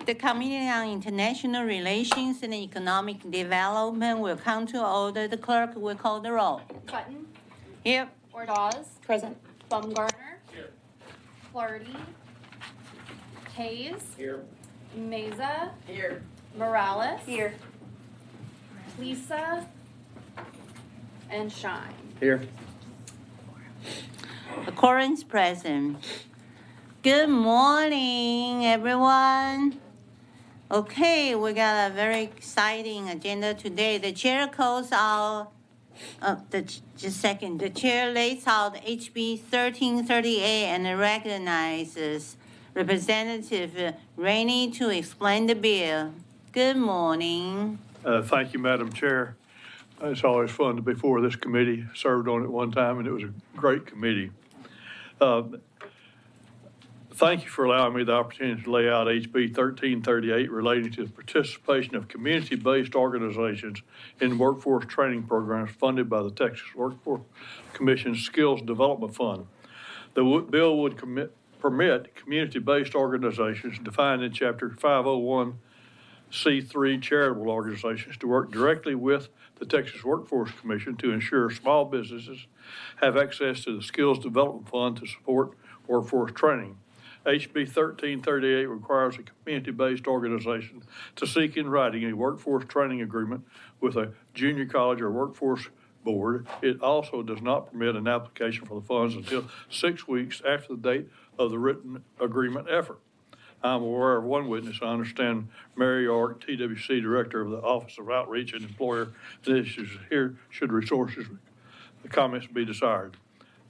The Committee on International Relations and Economic Development will come to order. The clerk will call the roll. Sutton. Here. Ordaz. Present. Baumgartner. Here. Flaherty. Hayes. Here. Meza. Here. Morales. Here. Lisa. And Shine. Here. The quorum is present. Good morning, everyone. Okay, we got a very exciting agenda today. The chair calls out, just a second. The chair lays out HB 1338 and recognizes Representative Rainey to explain the bill. Good morning. Thank you, Madam Chair. It's always fun to be before this committee. Served on it one time, and it was a great committee. Thank you for allowing me the opportunity to lay out HB 1338 relating to the participation of community-based organizations in workforce training programs funded by the Texas Workforce Commission's Skills Development Fund. The bill would permit community-based organizations defined in Chapter 501c3 charitable organizations to work directly with the Texas Workforce Commission to ensure small businesses have access to the Skills Development Fund to support workforce training. HB 1338 requires a community-based organization to seek in writing a workforce training agreement with a junior college or workforce board. It also does not permit an application for the funds until 6 weeks after the date of the written agreement effort. I'm aware of one witness. I understand Mary York, TWC Director of the Office of Outreach and Employer Initiatives, here should resources, the comments be desired.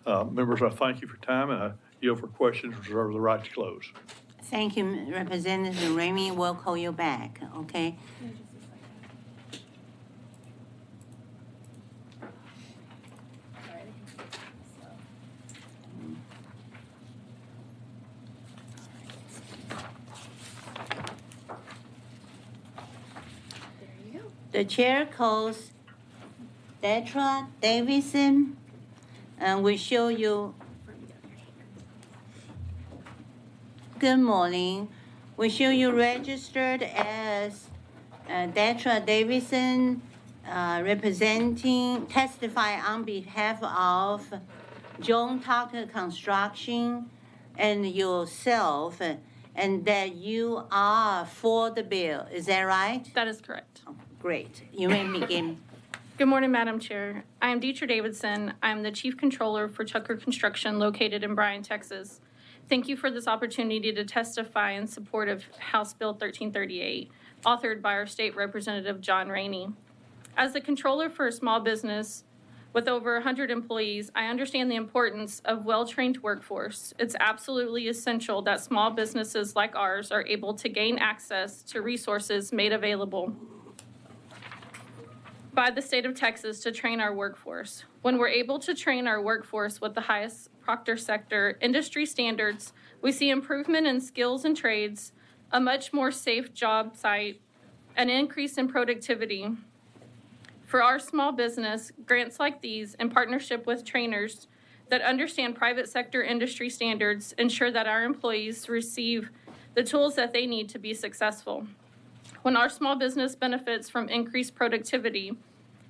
Members, I thank you for your time, and I yield for questions, reserve the right to close. Thank you, Representative Rainey. We'll call you back, okay? The chair calls Detra Davidson, and we show you. Good morning. We show you registered as Detra Davidson, testify on behalf of John Tucker Construction and yourself, and that you are for the bill. Is that right? That is correct. Great. You may begin. Good morning, Madam Chair. I am Deetra Davidson. I'm the Chief Controller for Tucker Construction located in Bryan, Texas. Thank you for this opportunity to testify in support of House Bill 1338, authored by our State Representative John Rainey. As the Controller for a small business with over 100 employees, I understand the importance of well-trained workforce. It's absolutely essential that small businesses like ours are able to gain access to resources made available by the state of Texas to train our workforce. When we're able to train our workforce with the highest proctor sector industry standards, we see improvement in skills and trades, a much more safe job site, an increase in productivity. For our small business, grants like these in partnership with trainers that understand private sector industry standards ensure that our employees receive the tools that they need to be successful. When our small business benefits from increased productivity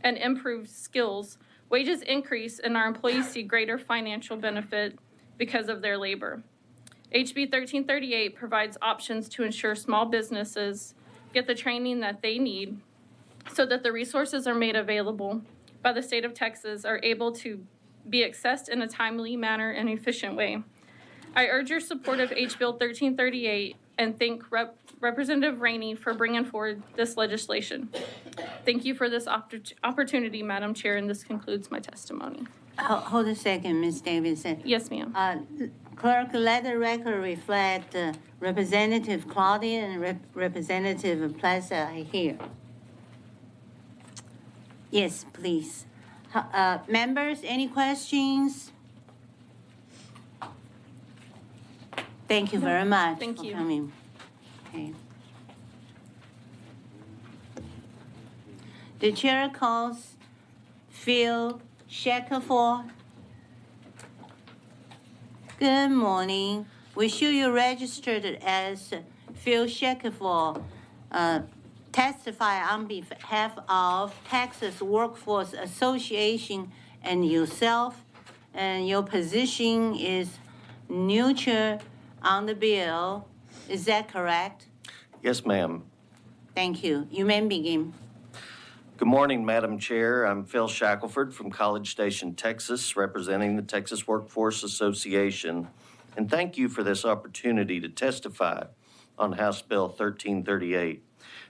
and improved skills, wages increase and our employees see greater financial benefit because of their labor. HB 1338 provides options to ensure small businesses get the training that they need so that the resources are made available by the state of Texas are able to be accessed in a timely manner and efficient way. I urge your support of HB 1338 and thank Representative Rainey for bringing forward this legislation. Thank you for this opportunity, Madam Chair, and this concludes my testimony. Hold a second, Ms. Davidson. Yes, ma'am. Clerk, let the record reflect Representative Claudia and Representative Plaza are here. Yes, please. Members, any questions? Thank you very much Thank for you. coming. Okay. The chair calls Phil Shackelford. Good morning. We show you registered as Phil Shackelford testify on behalf of Texas Workforce Association and yourself, and your position is neutral on the bill. Is that correct? Yes, ma'am. Thank you. You may begin. Good morning, Madam Chair. I'm Phil Shackelford from College Station, Texas, representing the Texas Workforce Association. And thank you for this opportunity to testify on House Bill 1338.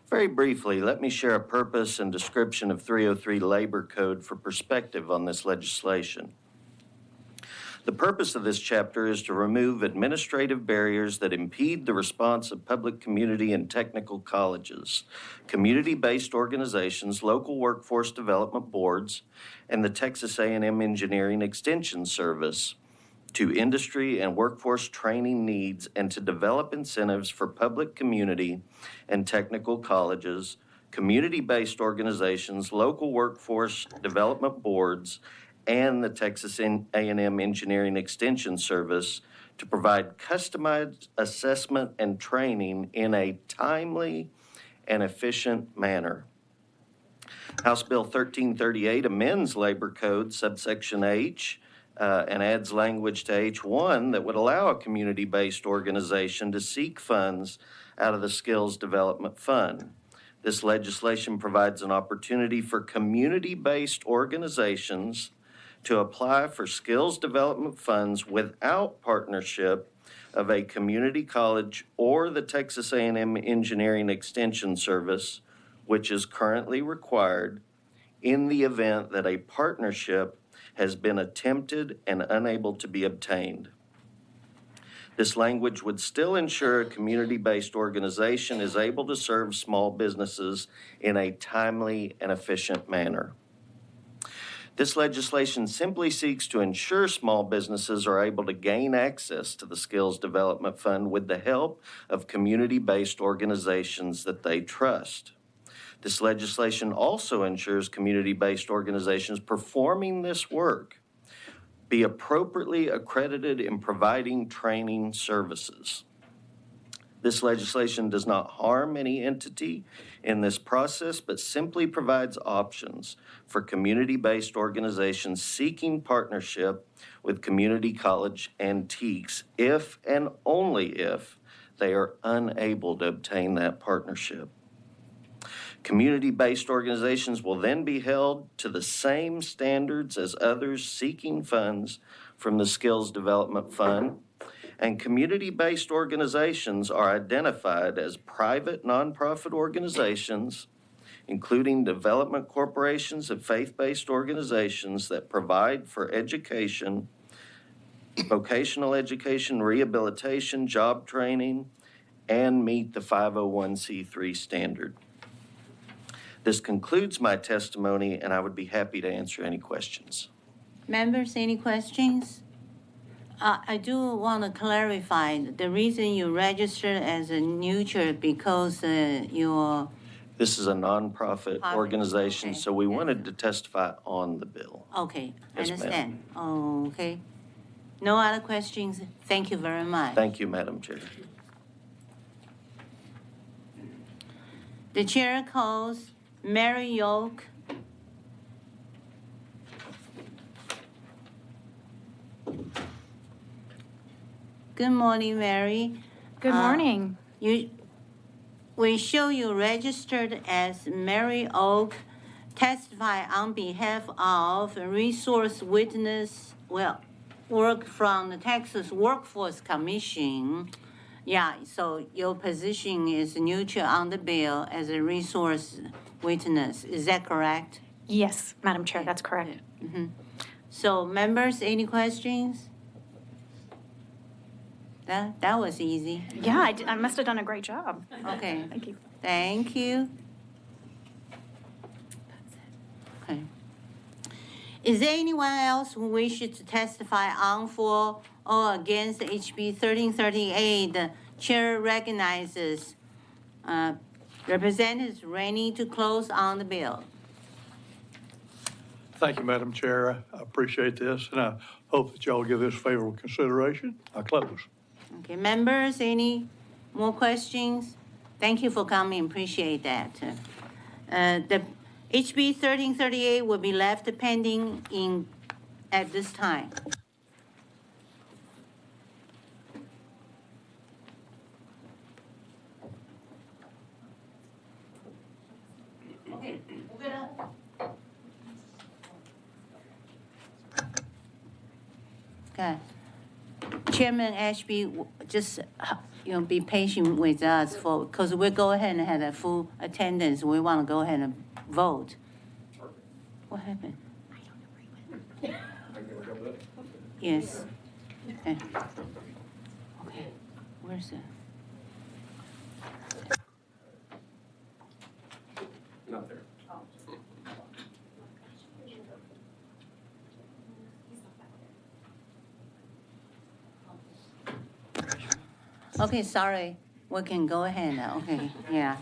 Very briefly, let me share a purpose and description of 303 Labor Code for perspective on this legislation. The purpose of this chapter is to remove administrative barriers that impede the response of public, community, and technical colleges, community-based organizations, local workforce development boards, and the Texas A&M Engineering Extension Service to industry and workforce training needs, and to develop incentives for public, community, and technical colleges, community-based organizations, local workforce development boards, and the Texas A&M Engineering Extension Service to provide customized assessment and training in a timely and efficient manner. House Bill 1338 amends Labor Code subsection H and adds language to H1 that would allow a community-based organization to seek funds out of the Skills Development Fund. This legislation provides an opportunity for community-based organizations to apply for skills development funds without partnership of a community college or the Texas A&M Engineering Extension Service, which is currently required in the event that a partnership has been attempted and unable to be obtained. This language would still ensure a community-based organization is able to serve small businesses in a timely and efficient manner. This legislation simply seeks to ensure small businesses are able to gain access to the Skills Development Fund with the help of community-based organizations that they trust. This legislation also ensures community-based organizations performing this work be appropriately accredited in providing training services. This legislation does not harm any entity in this process, but simply provides options for community-based organizations seeking partnership with community college and TEKS if and only if they are unable to obtain that partnership. Community-based organizations will then be held to the same standards as others seeking funds from the Skills Development Fund, and community-based organizations are identified as private nonprofit organizations, including development corporations and faith-based organizations that provide for education, vocational education, rehabilitation, job training, and meet the 501c3 standard. This concludes my testimony, and I would be happy to answer any questions. Members, any questions? I do want to clarify the reason you registered as a neutral because your. This is a nonprofit organization, okay. so we wanted to testify on the bill. Okay, Yes, understand. Oh, okay. No other questions? Thank you very much. Thank you, Madam Chair. The chair calls Mary Yoke. Good morning, Mary. Good morning. We show you registered as Mary Oak, testify on behalf of resource witness, work from the Texas Workforce Commission. Yeah, so your position is neutral on the bill as a resource witness. Is that correct? Yes, Madam Chair, that's correct. So members, any questions? That was easy. Yeah, I must have done a great job. Okay. Thank you. Thank you. Okay. Is there anyone else who wishes to testify on, for, or against HB 1338? The chair recognizes Representatives Rainey to close on the bill. Thank you, Madam Chair. I appreciate this, and I hope that y'all give this favorable consideration. I close. Okay, members, anyone More questions? Thank you for coming, appreciate that. The HB 1338 will be left pending at this time. Okay, move it up. Okay. Chairman Ashby, just, be patient with us because we'll go ahead and have a full attendance. We want to go ahead and vote. What happened? Yes. Okay. Okay, where's it? Not there. Okay, sorry. We can go ahead now. Okay, yeah.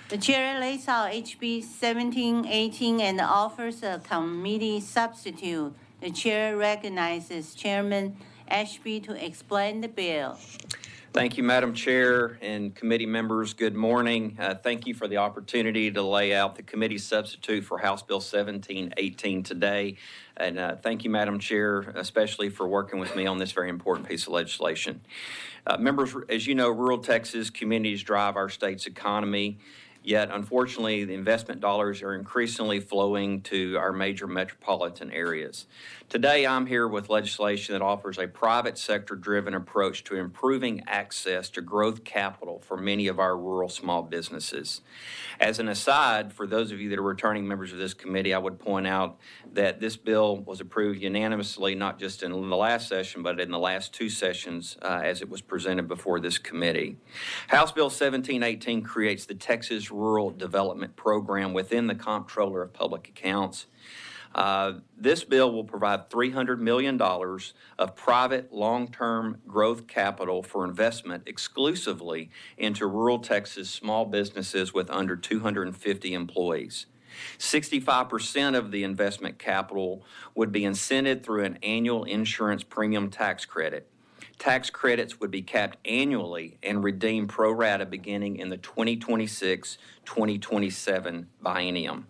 The chair lays out HB 1718 and offers a committee substitute. The chair recognizes Chairman Ashby to explain the bill. Thank you, Madam Chair and committee members. Good morning. Thank you for the opportunity to lay out the committee substitute for House Bill 1718 today. And thank you, Madam Chair, especially for working with me on this very important piece of legislation. Members, as you know, rural Texas communities drive our state's economy. Yet, unfortunately, the investment dollars are increasingly flowing to our major metropolitan areas. Today, I'm here with legislation that offers a private sector-driven approach to improving access to growth capital for many of our rural small businesses. As an aside, for those of you that are returning members of this committee, I would point out that this bill was approved unanimously, not just in the last session, but in the last two sessions as it was presented before this committee. House Bill 1718 creates the Texas Rural Development Program within the Comptroller of Public Accounts. This bill will provide $300 million of private long-term growth capital for investment exclusively into rural Texas small businesses with under 250 employees. 65% of the investment capital would be incented through an annual insurance premium tax credit. Tax credits would be capped annually and redeemed pro rata beginning in the 2026-2027 biennium.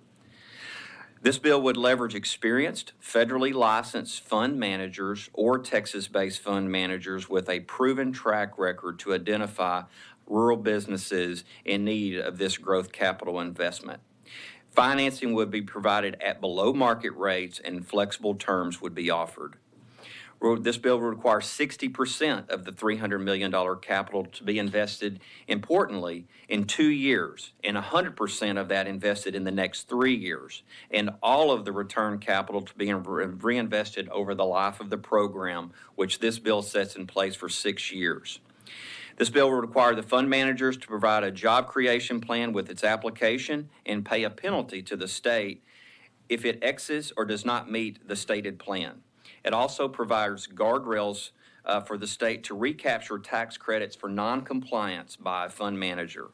This bill would leverage experienced, federally licensed fund managers or Texas-based fund managers with a proven track record to identify rural businesses in need of this growth capital investment. Financing would be provided at below market rates and flexible terms would be offered. This bill will require 60% of the $300 million capital to be invested, importantly, in 2 years, and 100% of that invested in the next 3 years, and all of the return capital to be reinvested over the life of the program, which this bill sets in place for 6 years. This bill will require the fund managers to provide a job creation plan with its application and pay a penalty to the state if it exits or does not meet the stated plan. It also provides guardrails for the state to recapture tax credits for noncompliance by a fund manager.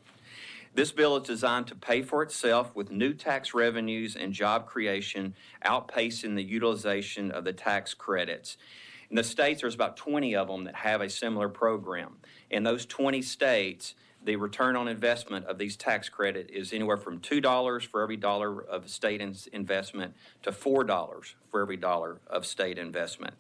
This bill is designed to pay for itself with new tax revenues and job creation outpacing the utilization of the tax credits. In the states, there's about 20 of them that have a similar program. In those 20 states, the return on investment of these tax credit is anywhere from $2 for every dollar of state investment to $4 for every dollar of state investment.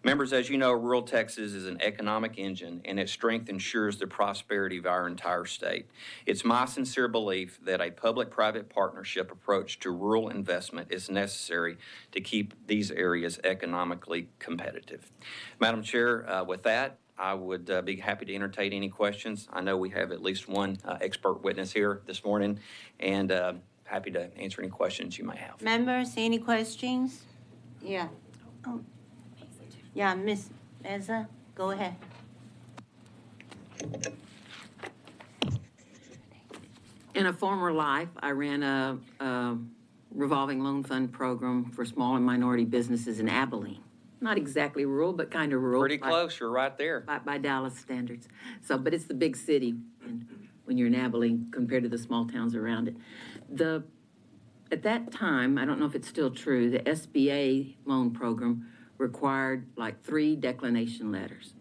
Members, as you know, rural Texas is an economic engine, and its strength ensures the prosperity of our entire state. It's my sincere belief that a public-private partnership approach to rural investment is necessary to keep these areas economically competitive. Madam Chair, with that, I would be happy to entertain any questions. I know we have at least one expert witness here this morning, and happy to answer any questions you may have. Members, any questions? Yeah. Oh. Yeah, Ms. Meza, go ahead. In a former life, I ran a revolving loan fund program for small and minority businesses in Abilene. Not exactly rural, but kind of rural. Pretty close, you're right there. By Dallas standards. But it's the big city when you're in Abilene compared to the small towns around it. At that time, I don't know if it's still true, the SBA loan program required like 3 declination letters.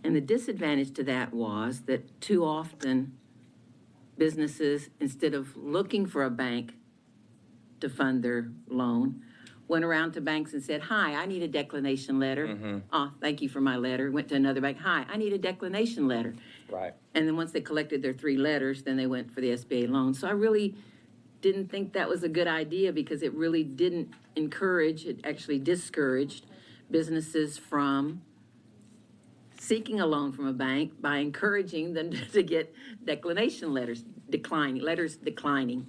And the disadvantage to that was that too often businesses, instead of looking for a bank to fund their loan, went around to banks and said, hi, I need a declination letter. Oh, thank you for my letter. Went to another bank, hi, I need a declination letter. Right. And then once they collected their 3 letters, then they went for the SBA loan. So I really didn't think that was a good idea because it really didn't encourage, it actually discouraged businesses from seeking a loan from a bank by encouraging them to get declination letters declining.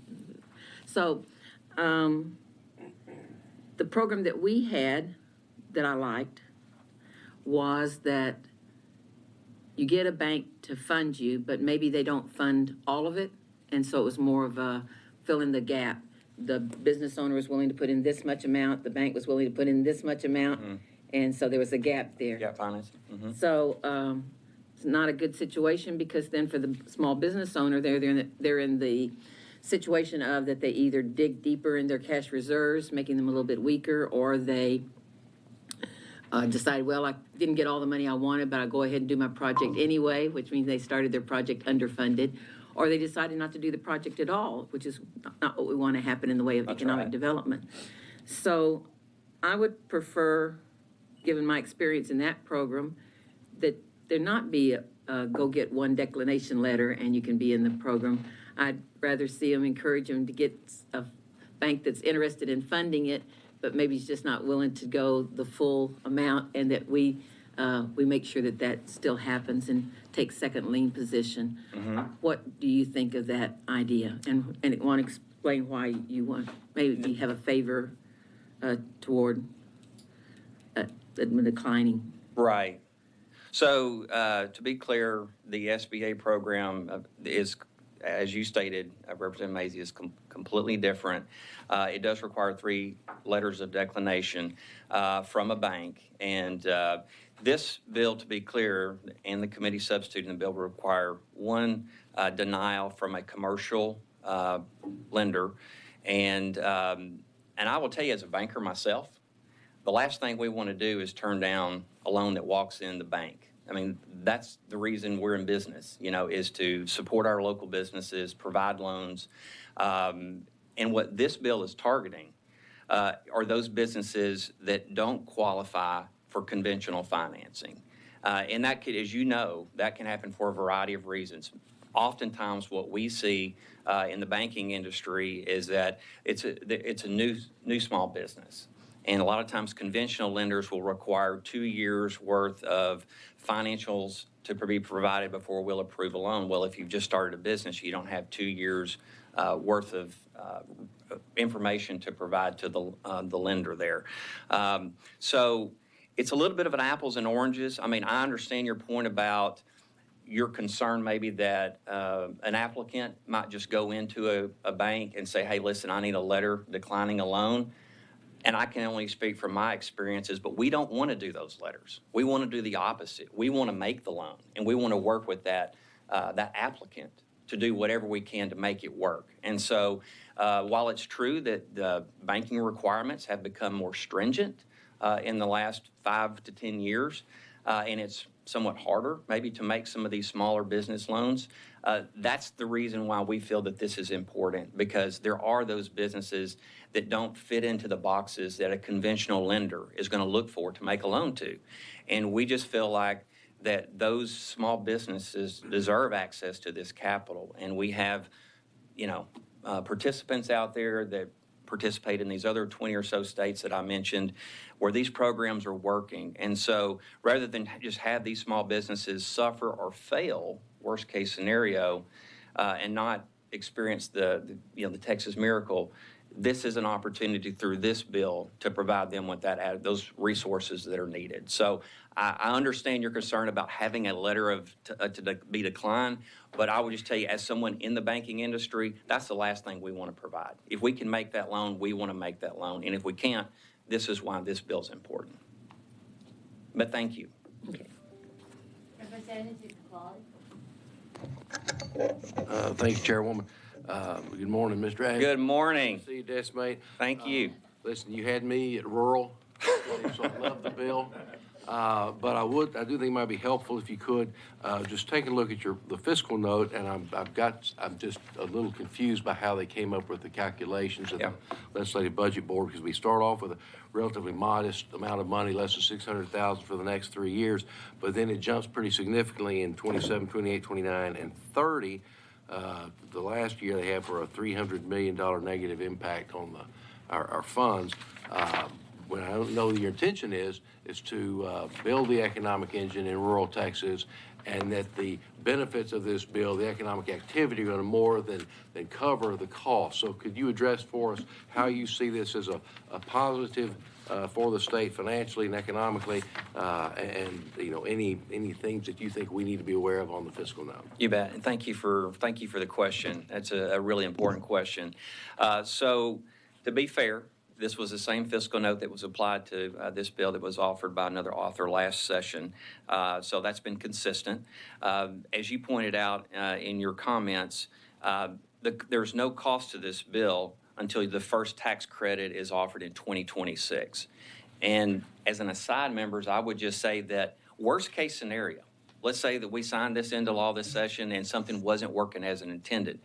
So, the program that we had that I liked was that you get a bank to fund you, but maybe they don't fund all of it. And so it was more of a fill in the gap. The business owner was willing to put in this much amount, the bank was willing to put in this much amount, and so there was a gap there. Yeah, financing. So, it's not a good situation because then for the small business owner, they're in the situation of that they either dig deeper in their cash reserves, making them a little bit weaker, or they decide, well, I didn't get all the money I wanted, but I'll go ahead and do my project anyway, which means they started their project underfunded, or they decided not to do the project at all, which is not what we want to happen in the way of economic development. So I would prefer, given my experience in that program, that there not be a go get one declination letter and you can be in the program. I'd rather see them encourage them to get a bank that's interested in funding it, but maybe is just not willing to go the full amount, and that we make sure that that still happens and take second lien position. What do you think of that idea? And want to explain why you want, maybe you have a favor toward declining. Right. So, to be clear, the SBA program is, as you stated, Representative Mazie, is completely different. It does require 3 letters of declination from a bank. And this bill, to be clear, and the committee substituting the bill, will require 1 denial from a commercial lender. And I will tell you, as a banker myself, the last thing we want to do is turn down a loan that walks in the bank. I mean, that's the reason we're in business, is to support our local businesses, provide loans. And what this bill is targeting are those businesses that don't qualify for conventional financing. And that could, as you know, that can happen for a variety of reasons. Oftentimes what we see in the banking industry is that it's a new small business. And a lot of times conventional lenders will require 2 years worth of financials to be provided before we'll approve a loan. Well, if you've just started a business, you don't have 2 years worth of information to provide to the lender there. So it's a little bit of an apples and oranges. I mean, I understand your point about your concern maybe that an applicant might just go into a bank and say, hey, listen, I need a letter declining a loan. And I can only speak from my experiences, but we don't want to do those letters. We want to do the opposite. We want to make the loan, and we want to work with that applicant to do whatever we can to make it work. And so while it's true that the banking requirements have become more stringent in the last 5 to 10 years, and it's somewhat harder maybe to make some of these smaller business loans, that's the reason why we feel that this is important, because there are those businesses that don't fit into the boxes that a conventional lender is going to look for to make a loan to. And we just feel like that those small businesses deserve access to this capital. And we have, participants out there that participate in these other 20 or so states that I mentioned where these programs are working. And so rather than just have these small businesses suffer or fail, worst case scenario, and not experience the Texas miracle, this is an opportunity through this bill to provide them with those resources that are needed. So I understand your concern about having a letter to be declined, but I would just tell you, as someone in the banking industry, that's the last thing we want to provide. If we can make that loan, we want to make that loan. And if we can't, this is why this bill is important. But thank you. Okay. Representative Claude. Thank you, Chairwoman. Good morning, Mr. Ag. Good morning. See you, Decimate. Thank you. Listen, you had me at rural, so I love the bill. But I do think it might be helpful if you could, just take a look at the fiscal note, and I'm just a little confused by how they came up with the calculations of the Legislative Budget Board, because we start off with a relatively modest amount of money, less than 600,000 for the next 3 years, but then it jumps pretty significantly in 27, 28, 29, and 30. The last year they have for a $300 million negative impact on our funds. When I don't know your intention is to build the economic engine in rural Texas, and that the benefits of this bill, the economic activity, are going to more than cover the cost. So could you address for us how you see this as a positive for the state financially and economically, and any things that you think we need to be aware of on the fiscal note? You bet, and thank you for the question. That's a really important question. So to be fair, this was the same fiscal note that was applied to this bill that was offered by another author last session. So that's been consistent. As you pointed out in your comments, there's no cost to this bill until the first tax credit is offered in 2026. And as an aside, members, I would just say that worst case scenario, let's say that we signed this into law this session and something wasn't working as intended.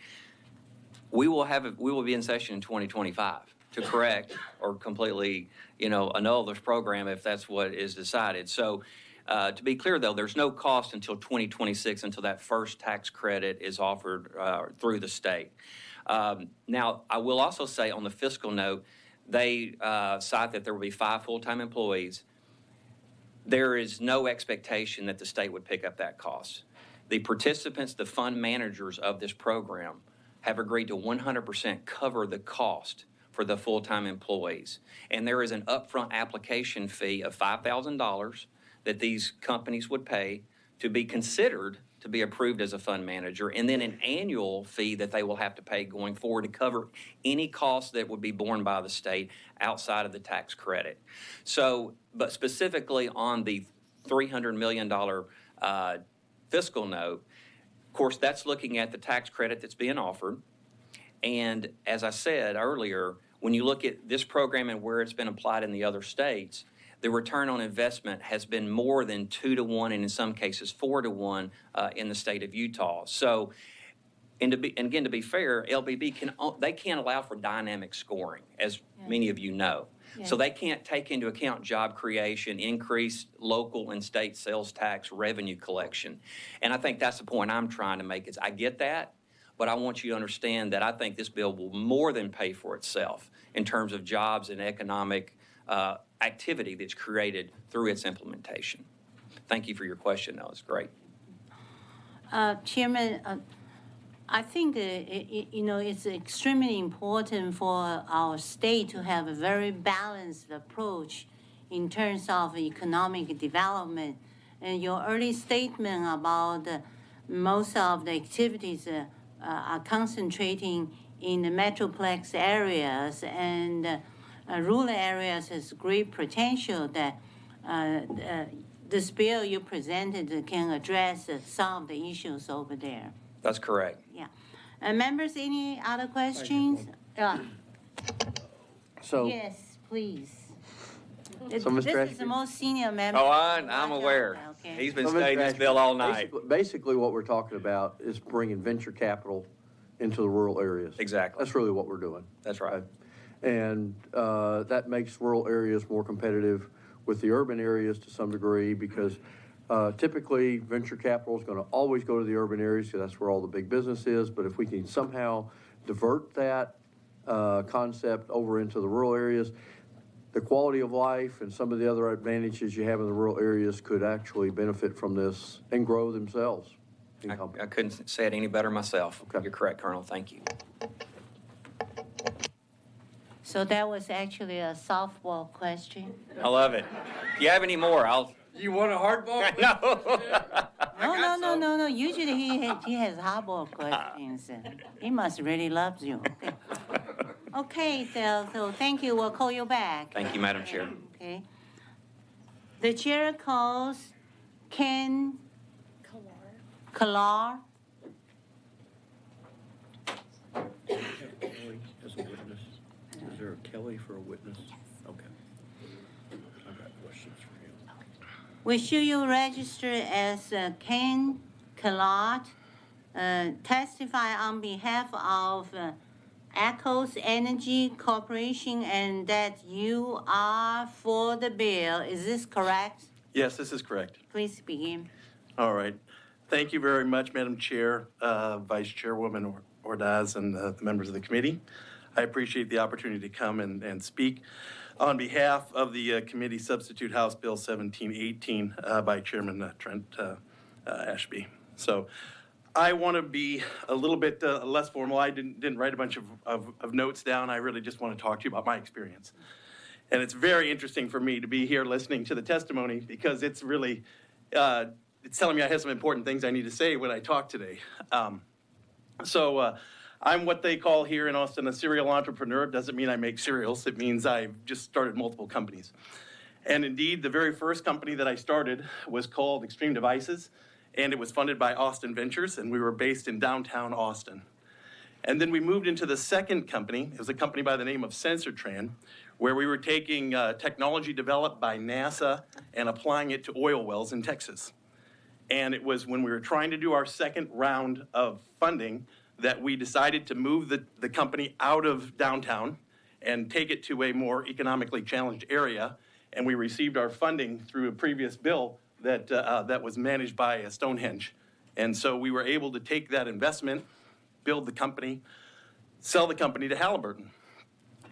We will be in session in 2025 to correct or completely, annul this program if that's what is decided. So to be clear, though, there's no cost until 2026 until that first tax credit is offered through the state. Now, I will also say on the fiscal note, they cite that there will be 5 full-time employees. There is no expectation that the state would pick up that cost. The participants, the fund managers of this program, have agreed to 100% cover the cost for the full-time employees. And there is an upfront application fee of $5,000 that these companies would pay to be considered to be approved as a fund manager, and then an annual fee that they will have to pay going forward to cover any costs that would be borne by the state outside of the tax credit. So, but specifically on the $300 million fiscal note, of course, that's looking at the tax credit that's being offered. And as I said earlier, when you look at this program and where it's been applied in the other states, the return on investment has been more than 2 to 1, and in some cases 4 to 1 in the state of Utah. So, and again, to be fair, LBB can't allow for dynamic scoring, as many of you know. Yeah. So they can't take into account job creation, increased local and state sales tax revenue collection. And I think that's the point I'm trying to make is I get that, but I want you to understand that I think this bill will more than pay for itself in terms of jobs and economic activity that's created through its implementation. Thank you for your question, though. It's great. Chairman, I think, it's extremely important for our state to have a very balanced approach in terms of economic development. And your early statement about most of the activities are concentrating in the metroplex areas, and rural areas has great potential that this bill you presented can address some of the issues over there. That's correct. Yeah. Members, any other questions? So yes, please. So, Mr. This is the most senior member. Oh, I'm aware. Okay. He's been studying this bill all night. Basically, what we're talking about is bringing venture capital into the rural areas. Exactly. That's really what we're doing. That's right. And that makes rural areas more competitive with the urban areas to some degree, because typically venture capital is going to always go to the urban areas because that's where all the big business is. But if we can somehow divert that concept over into the rural areas, the quality of life and some of the other advantages you have in the rural areas could actually benefit from this and grow themselves. I couldn't say it any better myself. Okay. You're correct, Colonel. Thank you. So that was actually a softball question. I love it. If you have any more, You want a hardball? No. No. Usually he has hardball questions. He must really loves you. Okay, so thank you. We'll call you back. Thank you, Madam Chair. Okay. The chair calls Ken Kalar. Kelly as a witness. Is there a Kelly for a witness? Okay. I've got questions for you. We show you registered as Ken Kalot, testify on behalf of Echoes Energy Corporation, and that you are for the bill. Is this correct? Yes, this is correct. Please begin. All right. Thank you very much, Madam Chair, Vice Chairwoman Ordaz, and the members of the committee. I appreciate the opportunity to come and speak on behalf of the committee substitute House Bill 1718 by Chairman Trent Ashby. So I want to be a little bit less formal. I didn't write a bunch of notes down. I really just want to talk to you about my experience. And it's very interesting for me to be here listening to the testimony because it's really, it's telling me I have some important things I need to say when I talk today. I'm what they call here in Austin a serial entrepreneur. It doesn't mean I make cereals. It means I've just started multiple companies. And indeed, the very first company that I started was called Extreme Devices, and it was funded by Austin Ventures, and we were based in downtown Austin. And then we moved into the second company. It was a company by the name of SensorTran, where we were taking technology developed by NASA and applying it to oil wells in Texas. And it was when we were trying to do our second round of funding that we decided to move the company out of downtown and take it to a more economically challenged area. And we received our funding through a previous bill that was managed by Stonehenge. And so we were able to take that investment, build the company, sell the company to Halliburton.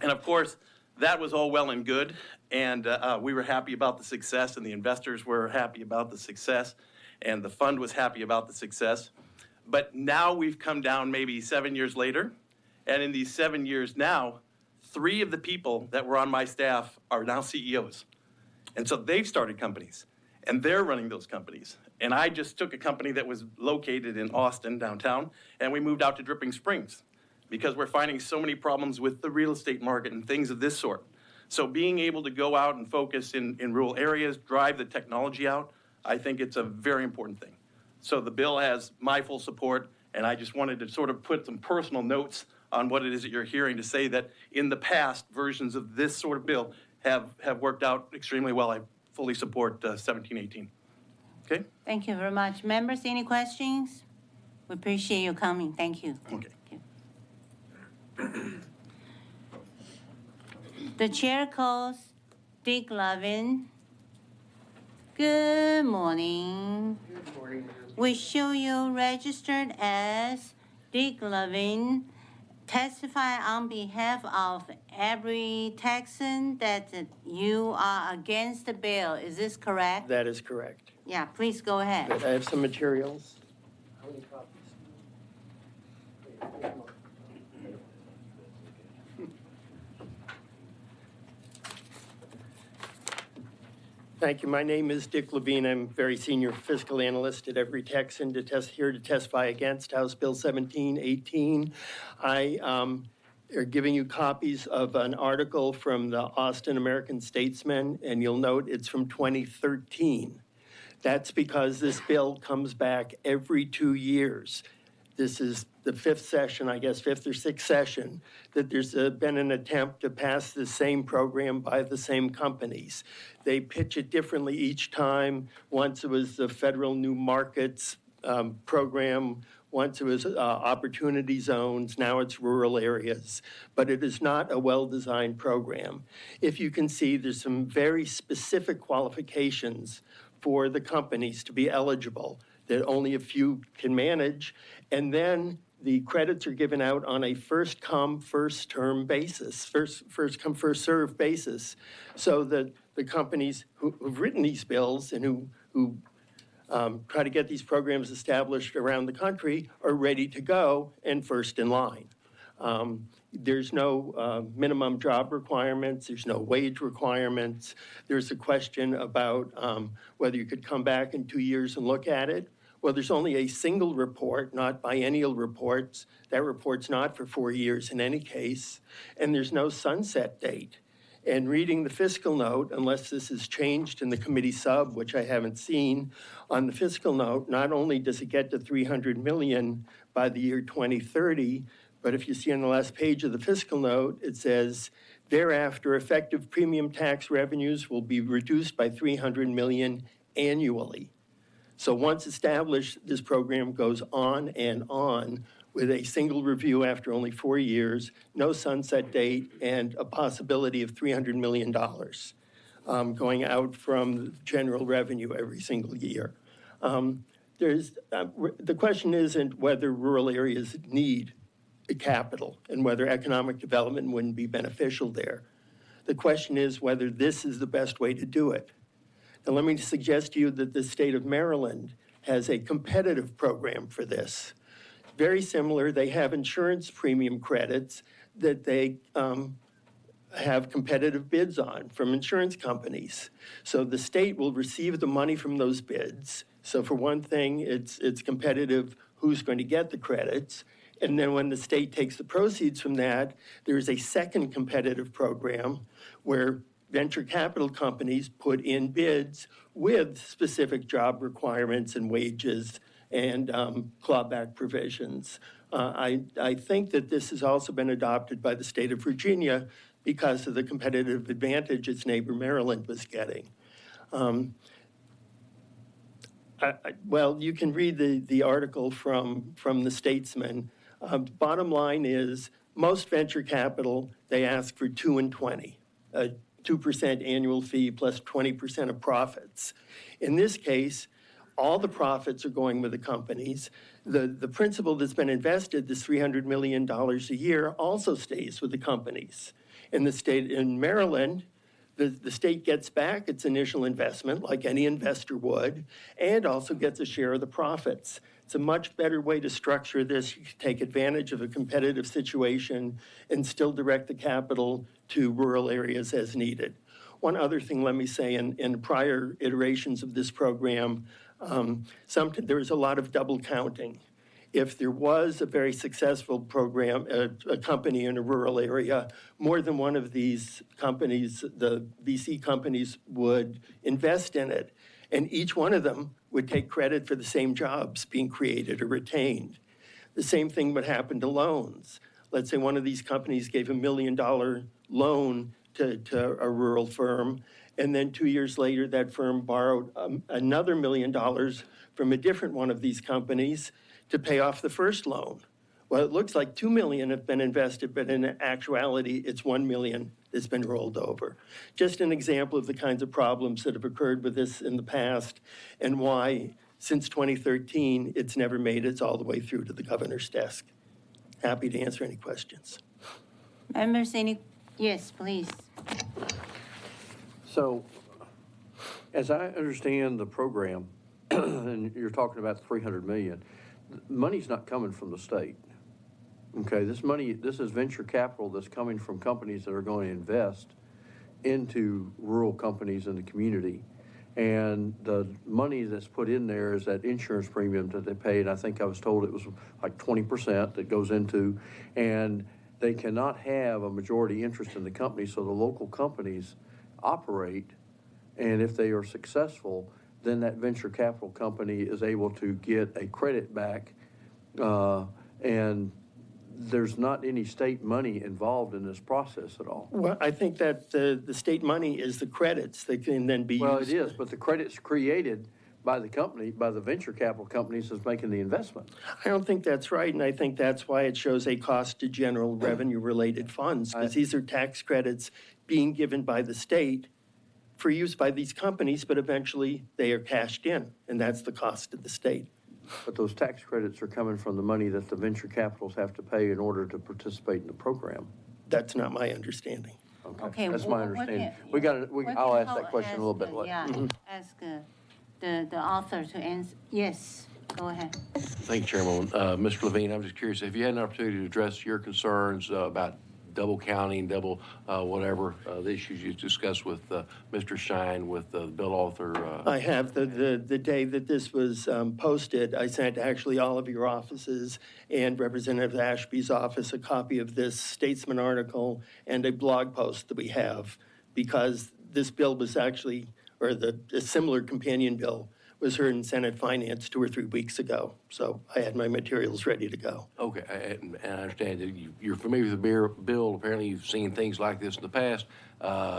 And of course, that was all well and good. And we were happy about the success, and the investors were happy about the success, and the fund was happy about the success. But now we've come down maybe 7 years later, and in these 7 years now, 3 of the people that were on my staff are now CEOs. And so they've started companies, and they're running those companies. And I just took a company that was located in Austin, downtown, and we moved out to Dripping Springs because we're finding so many problems with the real estate market and things of this sort. So being able to go out and focus in rural areas, drive the technology out, I think it's a very important thing. So the bill has my full support, and I just wanted to sort of put some personal notes on what it is that you're hearing to say that in the past, versions of this sort of bill have worked out extremely well. I fully support 1718. Okay? Thank you very much. Members, any questions? We appreciate you coming. Thank you. Okay. The chair calls Dick Levin. Good morning. Good morning. We show you registered as Dick Levin, testify on behalf of every Texan that you are against the bill. Is this correct? That is correct. Yeah, please go ahead. I have some materials. How many copies? Thank you. My name is Dick Levine. I'm very senior fiscal analyst at Every Texan here to testify against House Bill 1718. I are giving you copies of an article from the Austin American Statesman, and you'll note it's from 2013. That's because this bill comes back every 2 years. This is the 5th session, I guess, 5th or 6th session, that there's been an attempt to pass the same program by the same companies. They pitch it differently each time. Once it was the Federal New Markets program, once it was opportunity zones, now it's rural areas. But it is not a well-designed program. If you can see, there's some very specific qualifications for the companies to be eligible that only a few can manage. And then the credits are given out on a first come, first term basis, first come, first served basis, so that the companies who've written these bills and who try to get these programs established around the country are ready to go and first in line. There's no minimum job requirements. There's no wage requirements. There's a question about whether you could come back in 2 years and look at it. Well, there's only a single report, not biennial reports. That report's not for 4 years in any case. And there's no sunset date. And reading the fiscal note, unless this is changed in the committee sub, which I haven't seen, on the fiscal note, not only does it get to 300 million by the year 2030, but if you see on the last page of the fiscal note, it says, thereafter, effective premium tax revenues will be reduced by 300 million annually. So once established, this program goes on and on with a single review after only 4 years, no sunset date, and a possibility of $300 million going out from general revenue every single year. The question isn't whether rural areas need the capital and whether economic development wouldn't be beneficial there. The question is whether this is the best way to do it. Now, let me suggest to you that the state of Maryland has a competitive program for this. Very similar, they have insurance premium credits that they have competitive bids on from insurance companies. So the state will receive the money from those bids. So for one thing, it's competitive who's going to get the credits. And then when the state takes the proceeds from that, there's a second competitive program where venture capital companies put in bids with specific job requirements and wages and clawback provisions. I think that this has also been adopted by the state of Virginia because of the competitive advantage its neighbor Maryland was getting. Well, you can read the article from the Statesman. Bottom line is, most venture capital, they ask for 2 and 20, a 2% annual fee plus 20% of profits. In this case, all the profits are going with the companies. The principal that's been invested, this $300 million a year, also stays with the companies. In Maryland, the state gets back its initial investment, like any investor would, and also gets a share of the profits. It's a much better way to structure this. You can take advantage of a competitive situation and still direct the capital to rural areas as needed. One other thing, let me say, in prior iterations of this program, there was a lot of double counting. If there was a very successful program, a company in a rural area, more than one of these companies, the VC companies, would invest in it. And each one of them would take credit for the same jobs being created or retained. The same thing would happen to loans. Let's say one of these companies gave $1 million loan to a rural firm, and then 2 years later, that firm borrowed another $1 million from a different one of these companies to pay off the first loan. Well, it looks like $2 million have been invested, but in actuality, it's $1 million that's been rolled over. Just an example of the kinds of problems that have occurred with this in the past and why, since 2013, it's never made it all the way through to the governor's desk. Happy to answer any questions. Members, yes, please. So, as I understand the program, and you're talking about $300 million, money's not coming from the state. Okay, this is venture capital that's coming from companies that are going to invest into rural companies in the community. And the money that's put in there is that insurance premium that they pay, and I think I was told it was like 20% that goes into, and they cannot have a majority interest in the company, so the local companies operate, and if they are successful, then that venture capital company is able to get a credit back, and there's not any state money involved in this process at all. Well, I think that the state money is the credits that can then be used. Well, it is, but the credit's created by the company, by the venture capital companies that's making the investment. I don't think that's right, and I think that's why it shows a cost to general revenue-related funds, because these are tax credits being given by the state for use by these companies, but eventually they are cashed in, and that's the cost to the state. But those tax credits are coming from the money that the venture capitals have to pay in order to participate in the program. That's not my understanding. Okay, That's my understanding. I'll ask that question a little bit later. Yeah, ask the author to answer. Yes, go ahead. Thank you, Chairman. Mr. Levine, I'm just curious, have you had an opportunity to address your concerns about double counting, double whatever, the issues you discussed with Mr. Shine, with the bill author? I have. The day that this was posted, I sent actually all of your offices and Representative Ashby's office a copy of this Statesman article and a blog post that we have, because this bill was actually, or a similar companion bill was heard in Senate Finance 2 or 3 weeks ago. So I had my materials ready to go. Okay, and I understand that you're familiar with the bill. Apparently, you've seen things like this in the past.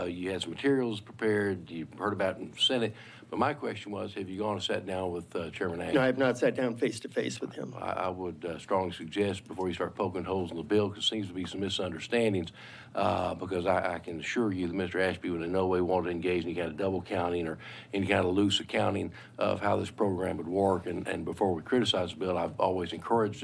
You had some materials prepared. You've heard about it in the Senate. But my question was, have you gone and sat down with Chairman Ashby? No, I have not sat down face-to-face with him. I would strongly suggest before you start poking holes in the bill, because there seems to be some misunderstandings, because I can assure you that Mr. Ashby would in no way want to engage in any kind of double counting or any kind of loose accounting of how this program would work. And before we criticize the bill, I've always encouraged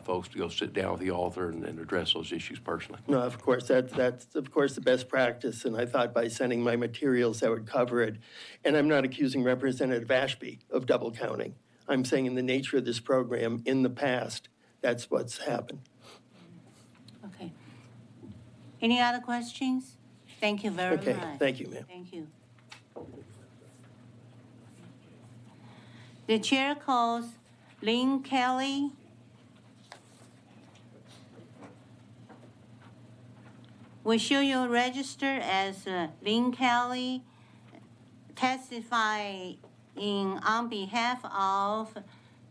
folks to go sit down with the author and address those issues personally. No, of course, that's of course the best practice, and I thought by sending my materials that would cover it. And I'm not accusing Representative Ashby of double counting. I'm saying in the nature of this program, in the past, that's what's happened. Okay. Any other questions? Thank you very much. Okay, thank you, ma'am. Thank you. The chair calls Lynn Kelly. We show you register as Lynn Kelly, testifying on behalf of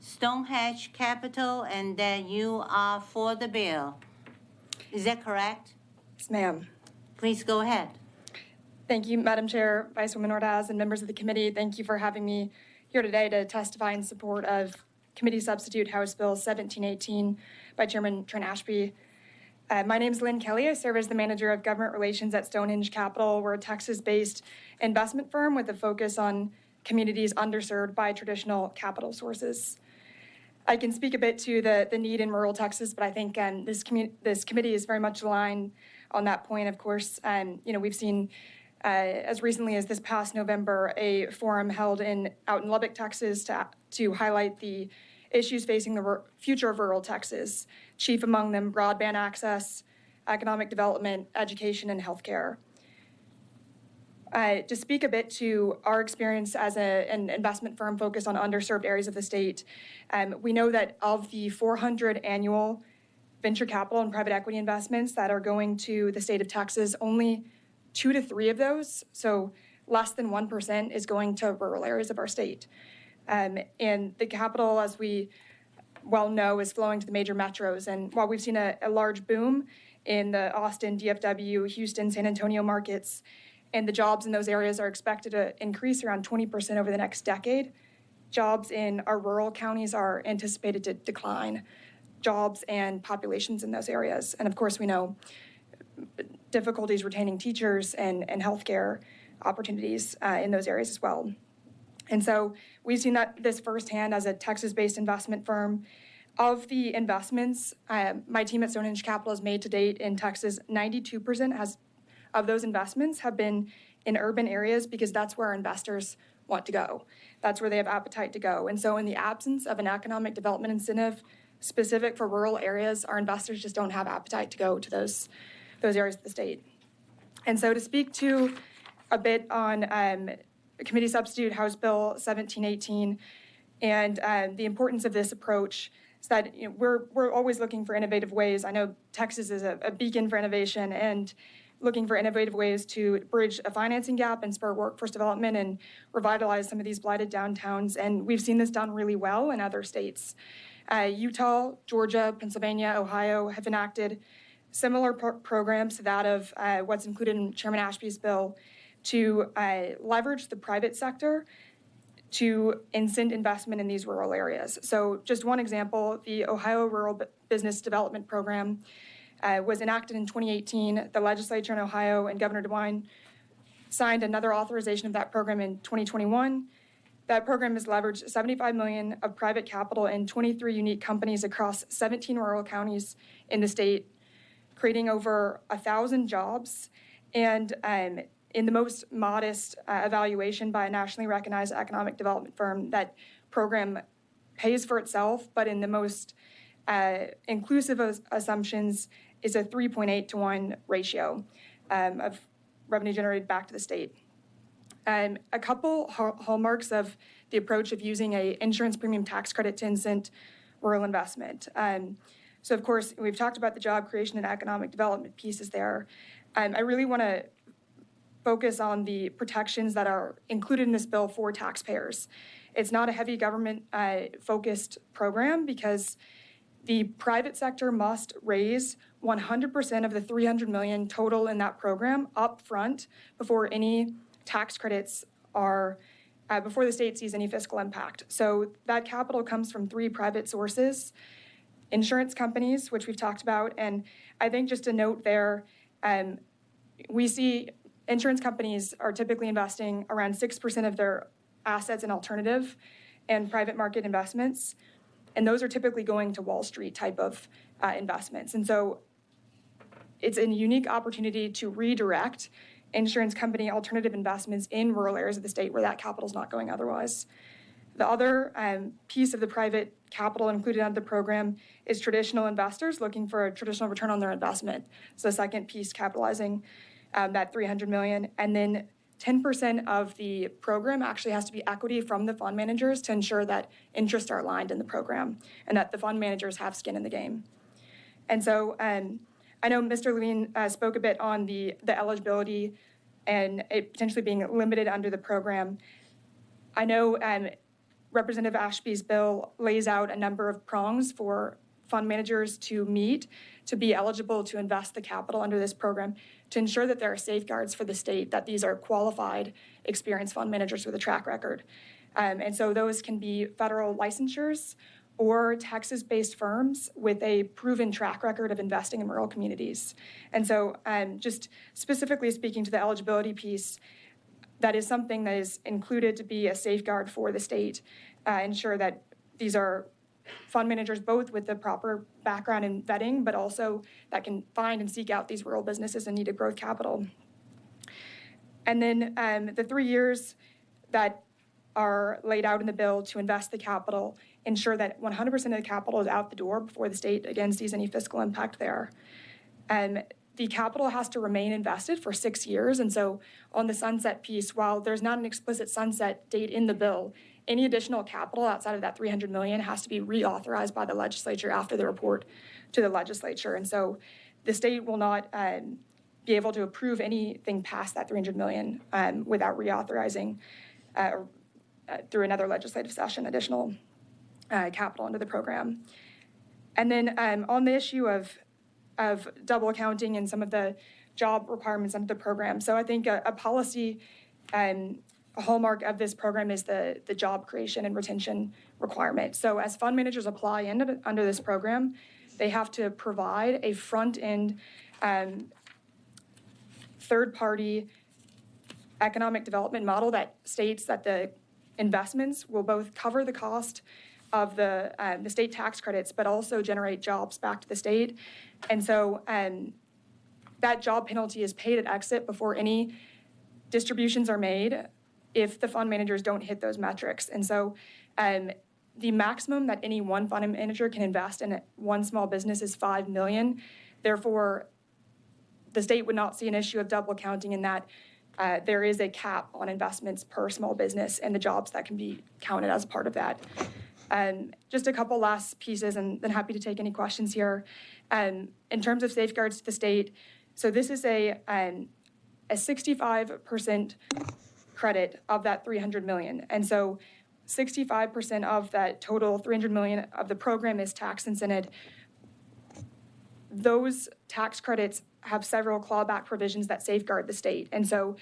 Stonehenge Capital, and that you are for the bill. Is that correct? Yes, ma'am. Please go ahead. Thank you, Madam Chair, Vicewoman Ordaz, and members of the committee. Thank you for having me here today to testify in support of Committee Substitute House Bill 1718 by Chairman Trent Ashby. My name is Lynn Kelly. I serve as the Manager of Government Relations at Stonehenge Capital. We're a Texas-based investment firm with a focus on communities underserved by traditional capital sources. I can speak a bit to the need in rural Texas, but I think this committee is very much aligned on that point. Of course, we've seen as recently as this past November a forum held out in Lubbock, Texas, to highlight the issues facing the future of rural Texas, chief among them broadband access, economic development, education, and healthcare. To speak a bit to our experience as an investment firm focused on underserved areas of the state, we know that of the 400 annual venture capital and private equity investments that are going to the state of Texas, only 2 to 3 of those, so less than 1%, is going to rural areas of our state. And the capital, as we well know, is flowing to the major metros. And while we've seen a large boom in the Austin, DFW, Houston, San Antonio markets, and the jobs in those areas are expected to increase around 20% over the next decade, jobs in our rural counties are anticipated to decline, jobs and populations in those areas. And of course, we know difficulties retaining teachers and healthcare opportunities in those areas as well. And so we've seen this firsthand as a Texas-based investment firm. Of the investments my team at Stonehenge Capital has made to date in Texas, 92% of those investments have been in urban areas because that's where our investors want to go. That's where they have appetite to go. And so in the absence of an economic development incentive specific for rural areas, our investors just don't have appetite to go to those areas of the state. And so to speak to a bit on Committee Substitute House Bill 1718 and the importance of this approach is that we're always looking for innovative ways. I know Texas is a beacon for innovation and looking for innovative ways to bridge a financing gap and spur workforce development and revitalize some of these blighted downtowns. And we've seen this done really well in other states. Utah, Georgia, Pennsylvania, Ohio have enacted similar programs to that of what's included in Chairman Ashby's bill to leverage the private sector to incent investment in these rural areas. So just one example, the Ohio Rural Business Development Program was enacted in 2018. The legislature in Ohio and Governor DeWine signed another authorization of that program in 2021. That program has leveraged $75 million of private capital in 23 unique companies across 17 rural counties in the state, creating over 1,000 jobs. And in the most modest evaluation by a nationally recognized economic development firm, that program pays for itself, but in the most inclusive assumptions is a 3.8 to 1 ratio of revenue generated back to the state. A couple hallmarks of the approach of using a insurance premium tax credit to incent rural investment. So of course, we've talked about the job creation and economic development pieces there. I really want to focus on the protections that are included in this bill for taxpayers. It's not a heavy government focused program because the private sector must raise 100% of the $300 million total in that program up front before any tax credits are, before the state sees any fiscal impact. So that capital comes from 3 private sources: insurance companies, which we've talked about. And I think just a note there, we see insurance companies are typically investing around 6% of their assets in alternative and private market investments. And those are typically going to Wall Street type of investments. And so it's a unique opportunity to redirect insurance company alternative investments in rural areas of the state where that capital is not going otherwise. The other piece of the private capital included under the program is traditional investors looking for a traditional return on their investment. So the second piece capitalizing that $300 million. And then 10% of the program actually has to be equity from the fund managers to ensure that interests are aligned in the program and that the fund managers have skin in the game. And so I know Mr. Levine spoke a bit on the eligibility and it potentially being limited under the program. I know Representative Ashby's bill lays out a number of prongs for fund managers to meet to be eligible to invest the capital under this program to ensure that there are safeguards for the state, that these are qualified, experienced fund managers with a track record. And so those can be federal licensures or Texas-based firms with a proven track record of investing in rural communities. And so just specifically speaking to the eligibility piece, that is something that is included to be a safeguard for the state, ensure that these are fund managers both with the proper background in vetting, but also that can find and seek out these rural businesses in need of growth capital. And then the 3 years that are laid out in the bill to invest the capital ensure that 100% of the capital is out the door before the state, again, sees any fiscal impact there. The capital has to remain invested for 6 years. And so on the sunset piece, while there's not an explicit sunset date in the bill, any additional capital outside of that $300 million has to be reauthorized by the legislature after the report to the legislature. And so the state will not be able to approve anything past that $300 million without reauthorizing through another legislative session additional capital under the program. And then on the issue of double accounting and some of the job requirements under the program. So I think a policy a hallmark of this program is the job creation and retention requirement. So as fund managers apply under this program, they have to provide a front-end third-party economic development model that states that the investments will both cover the cost of the state tax credits, but also generate jobs back to the state. And so that job penalty is paid at exit before any distributions are made if the fund managers don't hit those metrics. And so the maximum that any one fund manager can invest in one small business is $5 million. Therefore, the state would not see an issue of double counting in that there is a cap on investments per small business and the jobs that can be counted as part of that. Just a couple last pieces, and then happy to take any questions here. In terms of safeguards to the state, so this is a 65% credit of that $300 million. And so 65% of that total $300 million of the program is tax incented. Those tax credits have several clawback provisions that safeguard the state. And so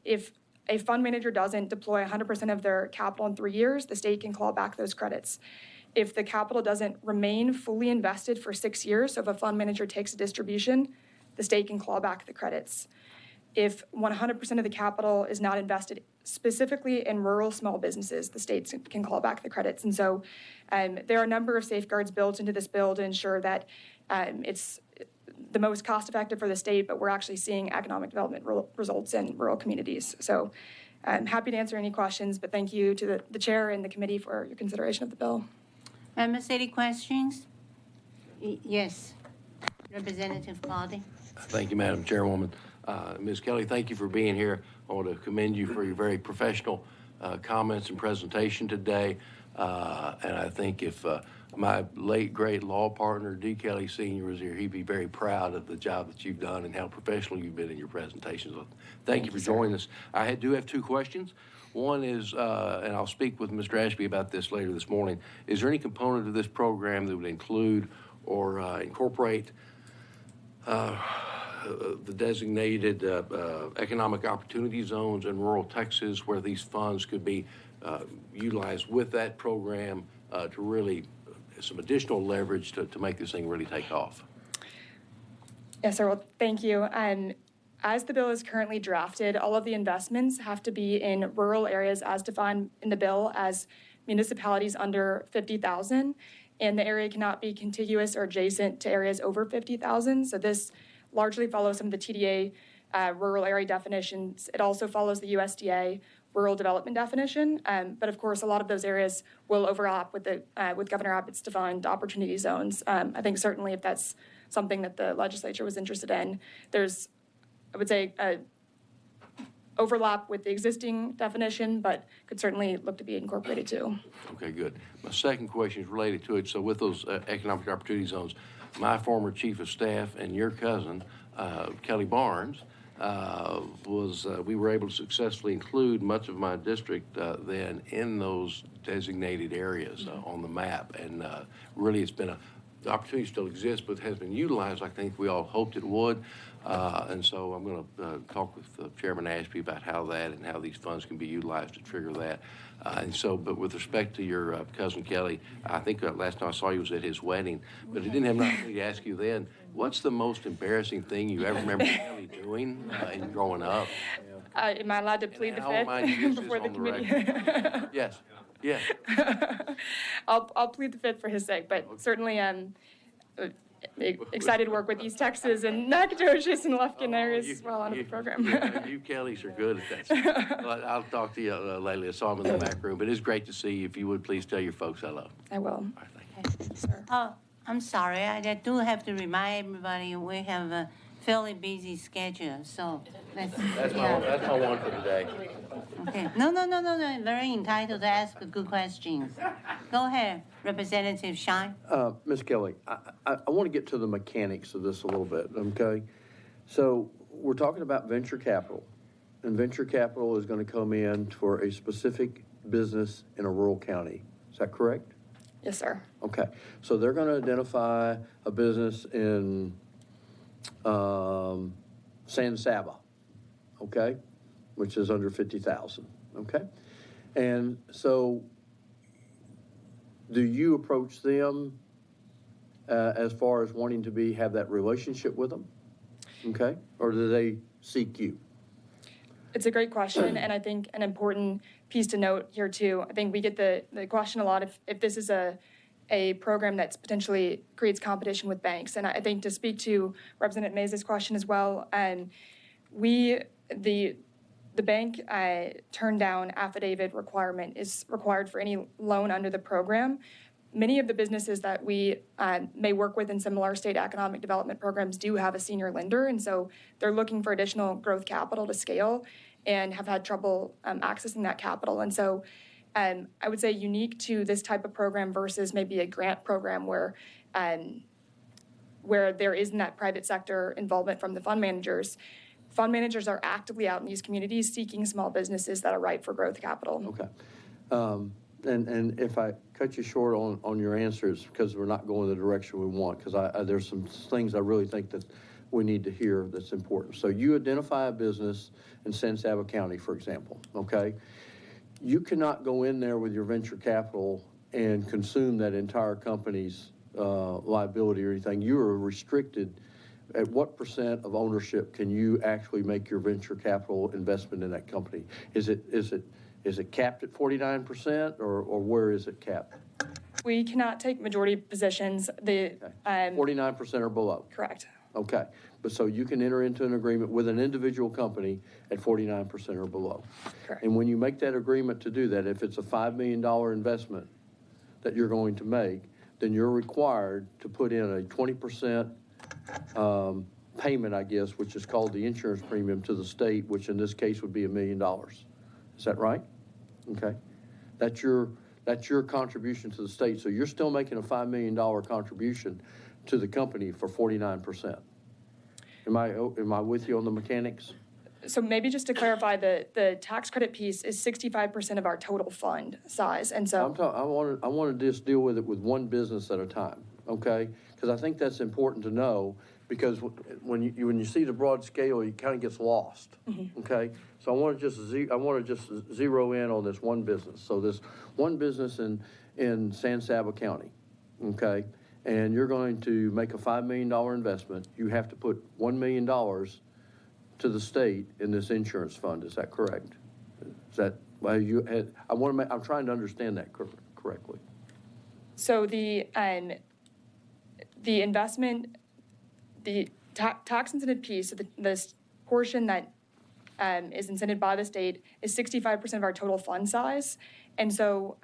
if a fund manager doesn't deploy 100% of their capital in 3 years, the state can claw back those credits. If the capital doesn't remain fully invested for 6 years, so if a fund manager takes a distribution, the state can claw back the credits. If 100% of the capital is not invested specifically in rural small businesses, the states can claw back the credits. And so there are a number of safeguards built into this bill to ensure that it's the most cost effective for the state, but we're actually seeing economic development results in rural communities. So I'm happy to answer any questions, but thank you to the chair and the committee for your consideration of the bill. Members, any questions? Yes, Representative Claudy. Thank you, Madam Chairwoman. Ms. Kelly, thank you for being here. I want to commend you for your very professional comments and presentation today. And I think if my late great law partner, D. Kelly Sr. was here, he'd be very proud of the job that you've done and how professional you've been in your presentations. So thank you for joining us. I do have two questions. One is, and I'll speak with Mr. Ashby about this later this morning, is there any component of this program that would include or incorporate the designated economic opportunity zones in rural Texas where these funds could be utilized with that program to really, some additional leverage to make this thing really take off? Yes, sir. Well, thank you. As the bill is currently drafted, all of the investments have to be in rural areas as defined in the bill as municipalities under 50,000, and the area cannot be contiguous or adjacent to areas over 50,000. So this largely follows some of the TDA rural area definitions. It also follows the USDA rural development definition, but of course, a lot of those areas will overlap with the with Governor Abbott's defined opportunity zones. I think certainly if that's something that the legislature was interested in, there's, I would say, overlap with the existing definition, but could certainly look to be incorporated too. Okay, good. My second question is related to it. So with those economic opportunity zones, my former chief of staff and your cousin, Kelly Barnes, we were able to successfully include much of my district then in those designated areas on the map. And really it's been the opportunity still exists, but has been utilized, I think we all hoped it would. And so I'm going to talk with Chairman Ashby about how these funds can be utilized to trigger that. But with respect to your cousin Kelly, I think last time I saw you was at his wedding, but I didn't have an opportunity to ask you then, what's the most embarrassing thing you ever remember Kelly doing in growing up? Am I allowed to plead the fifth before the committee? Yes. Yeah. I'll plead the fifth for his sake, but certainly excited to work with East Texas and Nacogdoches and Lufkin areas as well under the program. You Kellys are good at that. Well, I'll talk to you later. I saw him in the back room, but it's great to see you. If you would please tell your folks hello. I will. All right, thank you. Sir. Oh, I'm sorry, I do have to remind everybody, we have a fairly busy schedule, so That's my one for today. Okay, no, very entitled to ask good questions. Go ahead, Representative Shine. Ms. Kelly, I want to get to the mechanics of this a little bit, okay? So we're talking about venture capital, and venture capital is going to come in for a specific business in a rural county. Is that correct? Yes, sir. Okay, so they're going to identify a business in San Saba, okay, which is under 50,000, okay? And so do you approach them as far as wanting to have that relationship with them, okay? Or do they seek you? It's a great question, and I think an important piece to note here too. I think we get the question a lot if this is a program that's potentially creates competition with banks. And I think to speak to Representative Meza's question as well, the bank turn down affidavit requirement is required for any loan under the program. Many of the businesses that we may work with in similar state economic development programs do have a senior lender, and so they're looking for additional growth capital to scale and have had trouble accessing that capital. And so I would say unique to this type of program versus maybe a grant program where there isn't that private sector involvement from the fund managers. Fund managers are actively out in these communities seeking small businesses that are ripe for growth capital. Okay. And if I cut you short on your answers because we're not going the direction we want, because there's some things I really think that we need to hear that's important. So you identify a business in San Saba County, for example, okay? You cannot go in there with your venture capital and consume that entire company's liability or anything. You are restricted. At what % of ownership can you actually make your venture capital investment in that company? Is it capped at 49% or where is it capped? We cannot take majority positions. 49% or below? Correct. Okay, but so you can enter into an agreement with an individual company at 49% or below. Correct. And when you make that agreement to do that, if it's a $5 million investment that you're going to make, then you're required to put in a 20% payment, I guess, which is called the insurance premium to the state, which in this case would be $1 million. Is that right? Okay. That's That's your contribution to the state. So you're still making a $5 million contribution to the company for 49%. Am I with you on the mechanics? So maybe just to clarify, the tax credit piece is 65% of our total fund size, and so. I want to just deal with it with one business at a time, okay? Because I think that's important to know, because when you see the broad scale, it kind of gets lost, okay? So I want to just zero in on this one business. So this one business in San Saba County, okay? And you're going to make a $5 million investment. You have to put $1 million to the state in this insurance fund. Is that correct? Is that, well, you had, I'm trying to understand that correctly. So the investment, the tax incentive piece, so the portion that is incented by the state is 65% of our total fund size. And so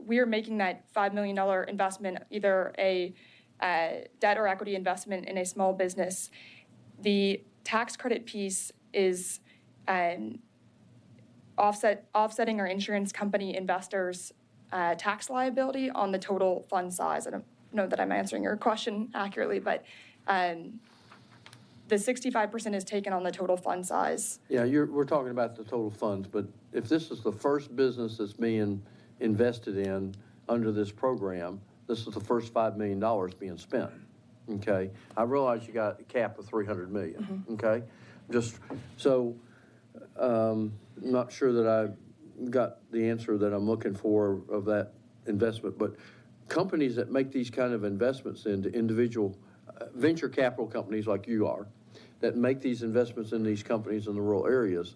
we are making that $5 million investment, either a debt or equity investment in a small business. The tax credit piece is offsetting our insurance company investors' tax liability on the total fund size. I don't know that I'm answering your question accurately, but the 65% is taken on the total fund size. Yeah, we're talking about the total funds, but if this is the first business that's being invested in under this program, this is the first $5 million being spent. Okay, I realize you got a cap of 300 million. Okay, just so I'm not sure that I got the answer that I'm looking for of that investment, but companies that make these kind of investments into individual venture capital companies like you are, that make these investments in these companies in the rural areas,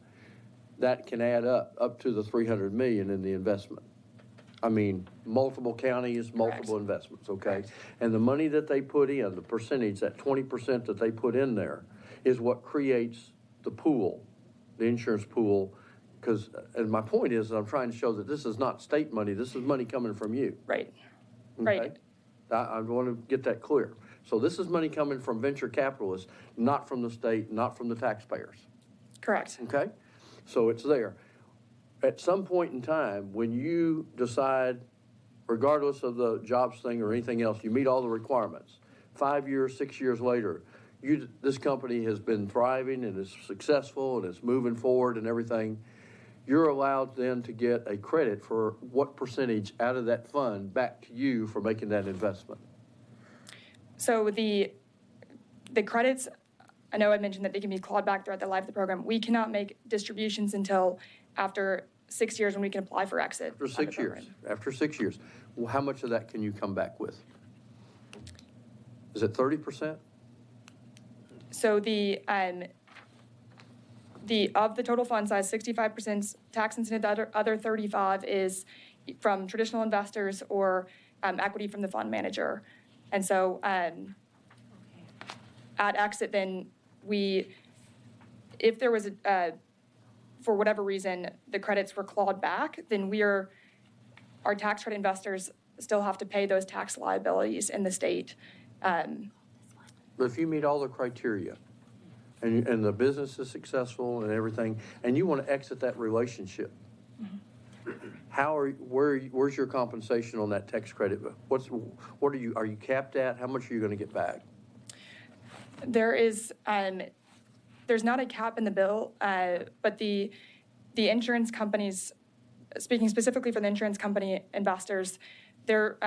that can add up to the 300 million in the investment. I mean, multiple counties, multiple investments, okay? And the money that they put in, the percentage, that 20% that they put in there, is what creates the pool, the insurance pool. Because, and my point is, that I'm trying to show that this is not state money, this is money coming from you. Right. Okay? Right. I want to get that clear. So this is money coming from venture capitalists, not from the state, not from the taxpayers. Correct. Okay? So it's there. At some point in time, when you decide, regardless of the jobs thing or anything else, you meet all the requirements, 5 years, 6 years later, this company has been thriving and is successful and it's moving forward and everything, you're allowed then to get a credit for what percentage out of that fund back to you for making that investment? So the credits, I know I mentioned that they can be clawed back throughout the life of the program. We cannot make distributions until after 6 years when we can apply for exit. After 6 years. After 6 years. Well, how much of that can you come back with? Is it 30%? So the of the total fund size, 65% tax incentive, the other 35 is from traditional investors or equity from the fund manager. And so at exit, then if there was for whatever reason, the credits were clawed back, then our tax credit investors still have to pay those tax liabilities in the state. But if you meet all the criteria and the business is successful and everything, and you want to exit that relationship, where's your compensation on that tax credit? Are you capped at? How much are you going to get back? There's not a cap in the bill, but the insurance companies, speaking specifically for the insurance company investors, their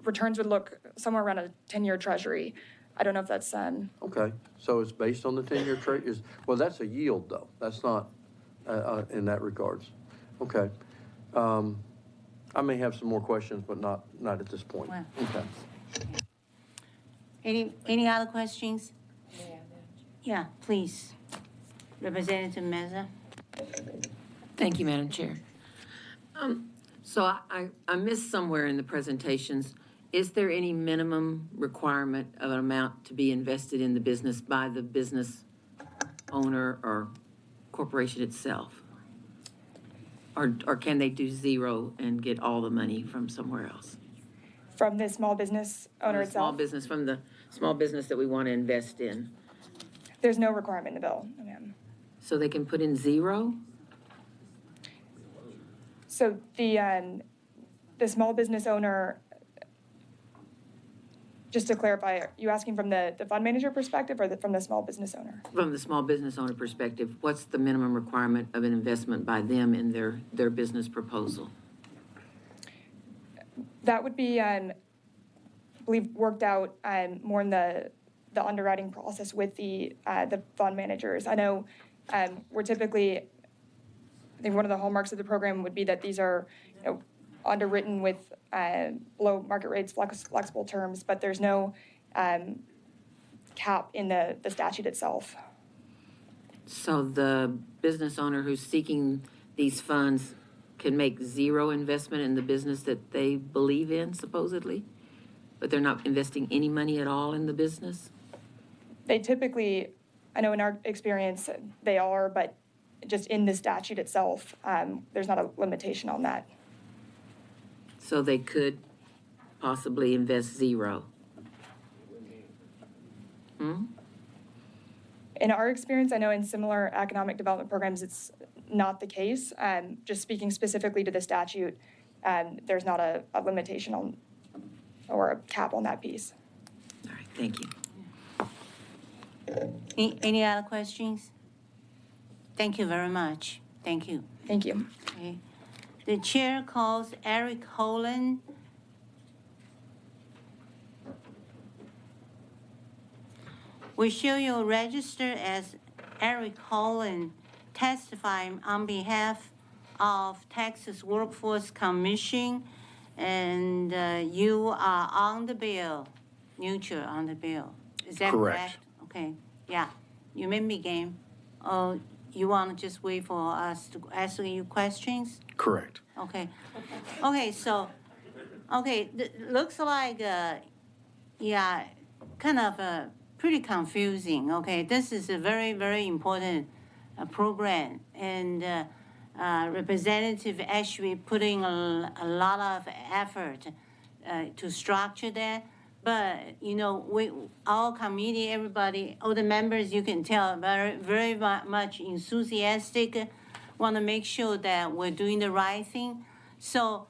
returns would look somewhere around a 10-year treasury. I don't know if that's... Okay, so it's based on the 10-year treasury. Well, that's a yield, though. That's not in that regards. Okay. I may have some more questions, but not at this point. Wow. Okay. Any other questions? Yeah, please. Representative Meza. Thank you, Madam Chair. So I missed somewhere in the presentations, is there any minimum requirement of an amount to be invested in the business by the business owner or corporation itself? Or can they do zero and get all the money from somewhere else? From the small business owner itself? From the small business that we want to invest in. There's no requirement in the bill, ma'am. So they can put in zero? So the small business owner, just to clarify, are you asking from the fund manager perspective or from the small business owner? From the small business owner perspective, what's the minimum requirement of an investment by them in their business proposal? That would be, I believe, worked out more in the underwriting process with the fund managers. I know we're typically, I think one of the hallmarks of the program would be that these are, underwritten with below market rates, flexible terms, but there's no cap in the statute itself. So the business owner who's seeking these funds can make zero investment in the business that they believe in, supposedly? But they're not investing any money at all in the business? They typically, I know in our experience, they are, but just in the statute itself, there's not a limitation on that. So they could possibly invest zero? In our experience, I know in similar economic development programs, it's not the case. Just speaking specifically to the statute, there's not a limitation on or a cap on that piece. All right, thank you. Any other questions? Thank you very much. Thank you. Thank you. Okay. The chair calls Eric Holland. We show you register as Eric Holland testifying on behalf of Texas Workforce Commission, and you are on the bill, neutral on the bill. Is that correct? Okay, yeah. You may begin. Oh, you want to just wait for us to ask you questions? Correct. Okay. Okay, so, looks like, yeah, kind of pretty confusing, okay? This is a very, very important program, and Representative actually putting a lot of effort to structure that. But, our committee, everybody, all the members, you can tell, very, very much enthusiastic, want to make sure that we're doing the right thing. So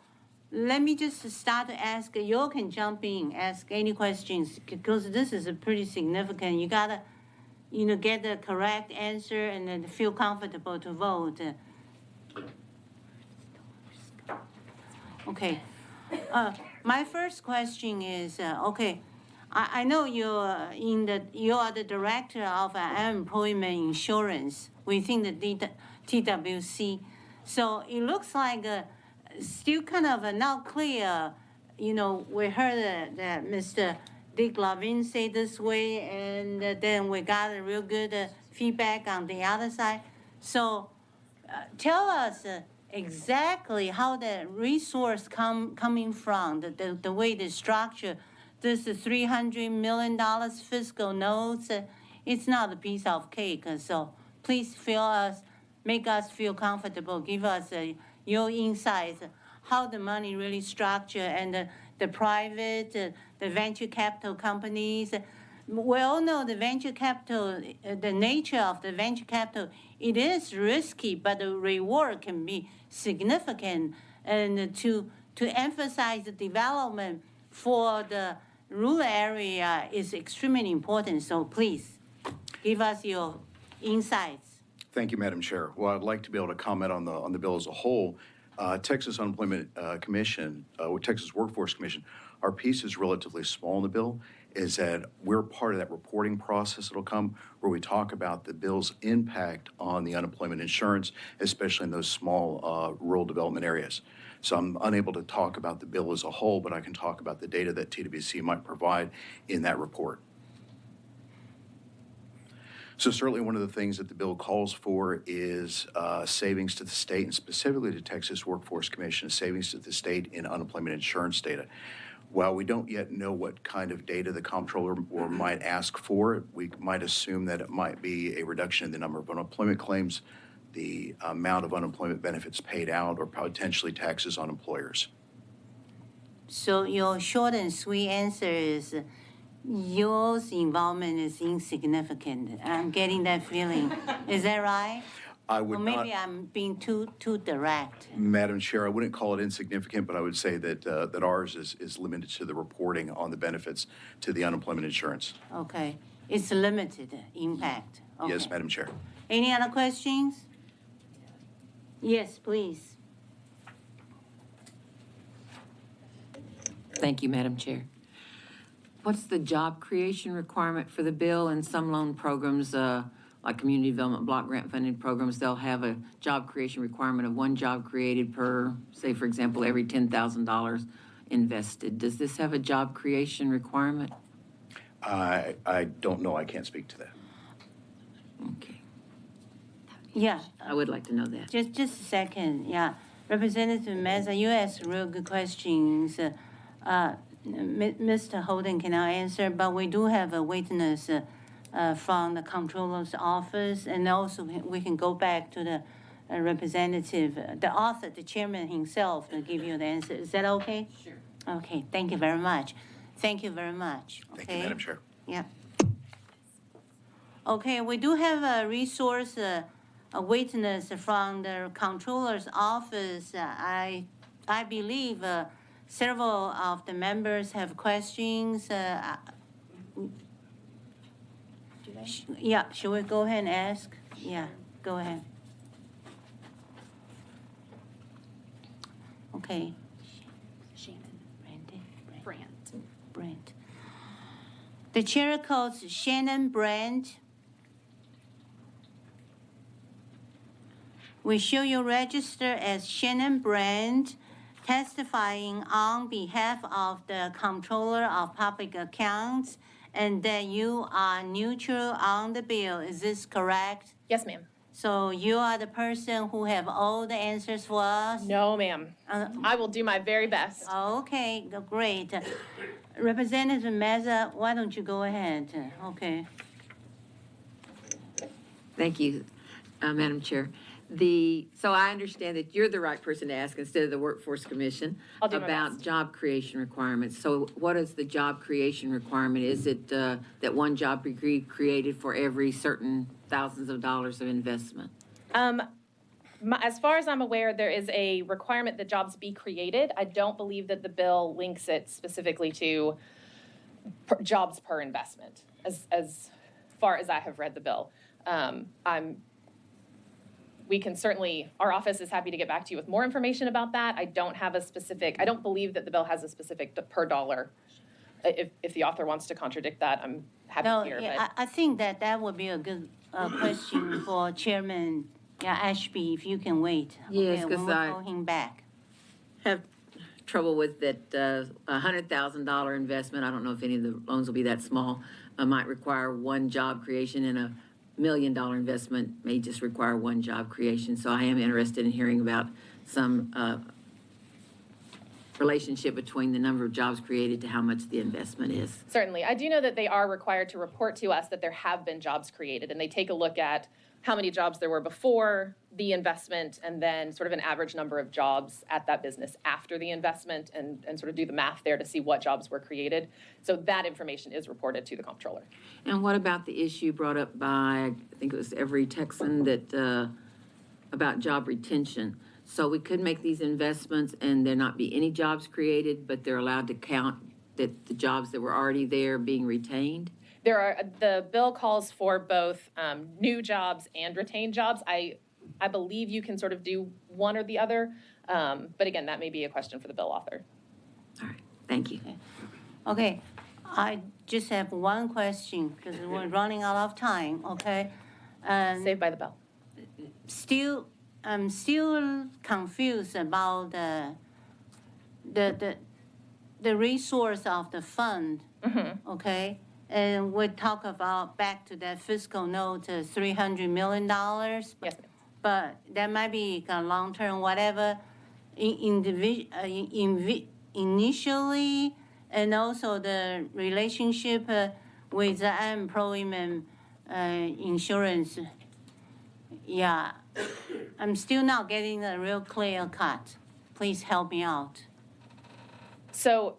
let me just start to ask, you all can jump in, ask any questions, because this is a pretty significant. You gotta, get the correct answer and then feel comfortable to vote. Okay. My first question is, I know you are the director of unemployment insurance within the TWC. So it looks like still kind of not clear. We heard that Mr. Dick Levine say this way, and then we got a real good feedback on the other side. So tell us exactly how the resource coming from, the way the structure, this $300 million fiscal notes, it's not a piece of cake. So please make us feel comfortable, give us your insights, how the money really structured, and the private, the venture capital companies. We all know the venture capital, the nature of the venture capital, it is risky, but the reward can be significant. And to emphasize the development for the rural area is extremely important. So please, give us your insights. Thank you, Madam Chair. Well, I'd like to be able to comment on the bill as a whole. Texas Unemployment Commission, Texas Workforce Commission, our piece is relatively small in the bill, is that we're part of that reporting process that'll come where we talk about the bill's impact on the unemployment insurance, especially in those small rural development areas. So I'm unable to talk about the bill as a whole, but I can talk about the data that TWC might provide in that report. So certainly one of the things that the bill calls for is savings to the state, and specifically to Texas Workforce Commission, savings to the state in unemployment insurance data. While we don't yet know what kind of data the comptroller might ask for, we might assume that it might be a reduction in the number of unemployment claims, the amount of unemployment benefits paid out, or potentially taxes on employers. So your short and sweet answer is your involvement is insignificant. I'm getting that feeling. Is that right? I Or would maybe not, I'm being too direct. Madam Chair, I wouldn't call it insignificant, but I would say that, that ours is limited to the reporting on the benefits to the unemployment insurance. Okay, it's limited impact. Yes, Okay. Madam Chair. Any other questions? Yes, please. Thank you, Madam Chair. What's the job creation requirement for the bill? In some loan programs, like community development block grant funded programs, they'll have a job creation requirement of one job created per, say, for example, every $10,000 invested. Does this have a job creation requirement? I don't know. I can't speak to that. Okay, Yeah, I would like to know that. just a second, yeah. Representative Meza, you asked real good questions. Mr. Holden cannot answer, but we do have a witness from the Comptroller's office, and also we can go back to the representative, the author, the chairman himself, to give you the answer. Is that okay? Sure. Okay, thank you very much. Thank you very much. Thank you, Okay? Madam Chair. Yeah. Okay, we do have a resource, a witness from the Comptroller's office. I believe several of the members have questions. Yeah, should we go ahead and ask? Yeah, go ahead. Okay. Shannon. Brent. The chair calls Shannon Brent. We show you register as Shannon Brent, testifying on behalf of the Comptroller of Public Accounts, and that you are neutral on the bill. Is this correct? Yes, ma'am. So you are the person who have all the answers for us? No, ma'am. I will do my very best. Okay, great. Representative Meza, why don't you go ahead? Okay. Thank you, Madam Chair. So I understand that you're the right person to ask instead of the Workforce Commission I'll do my about best. job creation requirements. So what is the job creation requirement? Is it that one job be created for every certain thousands of dollars of investment? As far as I'm aware, there is a requirement that jobs be created. I don't believe that the bill links it specifically to jobs per investment, as far as I have read the bill. We can certainly, our office is happy to get back to you with more information about that. I don't believe that the bill has a specific per dollar. If the author wants to contradict that, I'm happy to hear. Yeah, I think that would be a good question for Chairman Ashby, if you can wait. Yes, Okay, because when we I call him back. have trouble with that $100,000 investment. I don't know if any of the loans will be that small. Might require one job creation, and $1 million investment may just require one job creation. So I am interested in hearing about some relationship between the number of jobs created to how much the investment is. Certainly. I do know that they are required to report to us that there have been jobs created, and they take a look at how many jobs there were before the investment, and then sort of an average number of jobs at that business after the investment, and sort of do the math there to see what jobs were created. So that information is reported to the comptroller. And what about the issue brought up by, I think it was Every Texan, that about job retention? So we could make these investments and there not be any jobs created, but they're allowed to count that the jobs that were already there being retained? The bill calls for both new jobs and retained jobs. I believe you can sort of do one or the other, but again, that may be a question for the bill author. All right, thank you. Okay, I just have one question, because we're running out of time, okay? Saved by the bell. I'm still confused about the resource of the fund, okay? And we talk about back to that fiscal note, $300 million. Yes, ma'am. But that might be kind of long-term, whatever, initially, and also the relationship with the unemployment insurance. Yeah, I'm still not getting a real clear cut. Please help me out. So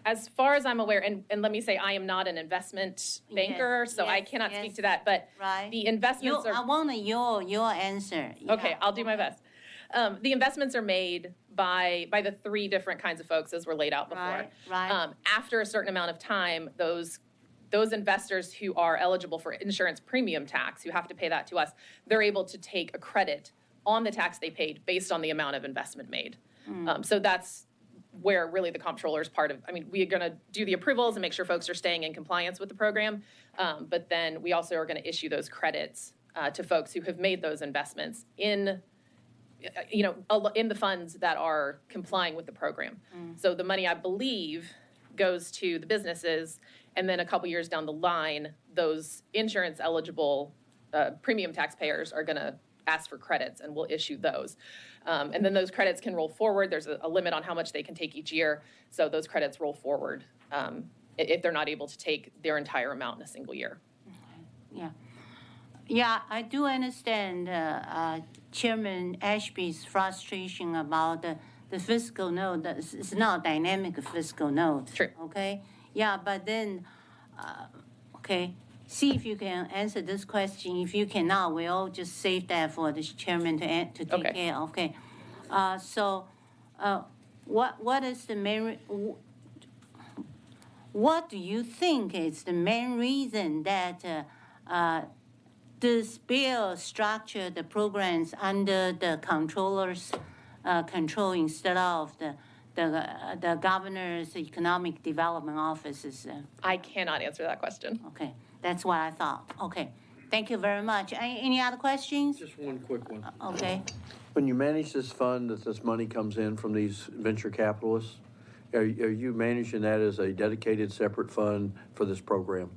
as far as I'm aware, and let me say, I am not an investment banker, so I yes, cannot yes. speak to that, but Right. the investments I are, want your answer. okay, Yeah, I'll do my best. The investments are made by the three different kinds of folks as were laid out before. Right, right. After a certain amount of time, those investors who are eligible for insurance premium tax, who have to pay that to us, they're able to take a credit on the tax they paid based on the amount of investment made. So that's where really the comptroller's part of, I mean, we are going to do the approvals and make sure folks are staying in compliance with the program, but then we also are going to issue those credits to folks who have made those investments in, in the funds that are complying with the program. So the money, I believe, goes to the businesses, and then a couple years down the line, those insurance eligible premium taxpayers are going to ask for credits, and we'll issue those. And then those credits can roll forward. There's a limit on how much they can take each year, so those credits roll forward if they're not able to take their entire amount in a single year. Yeah. Yeah, I do understand Chairman Ashby's frustration about the fiscal note. It's not a dynamic fiscal note. True. Okay? Yeah, but then, okay, see if you can answer this question. If you cannot, we'll just save that for the chairman to take Okay. care of. Okay. So, what is the main, what do you think is the main reason that this bill structured the programs under the controller's control instead of the governor's economic development office's? I cannot answer that question. Okay, that's what I thought. Okay, thank you very much. Any other questions? Just one quick one. Okay. When you manage this fund, that this money comes in from these venture capitalists, are you managing that as a dedicated separate fund for this program?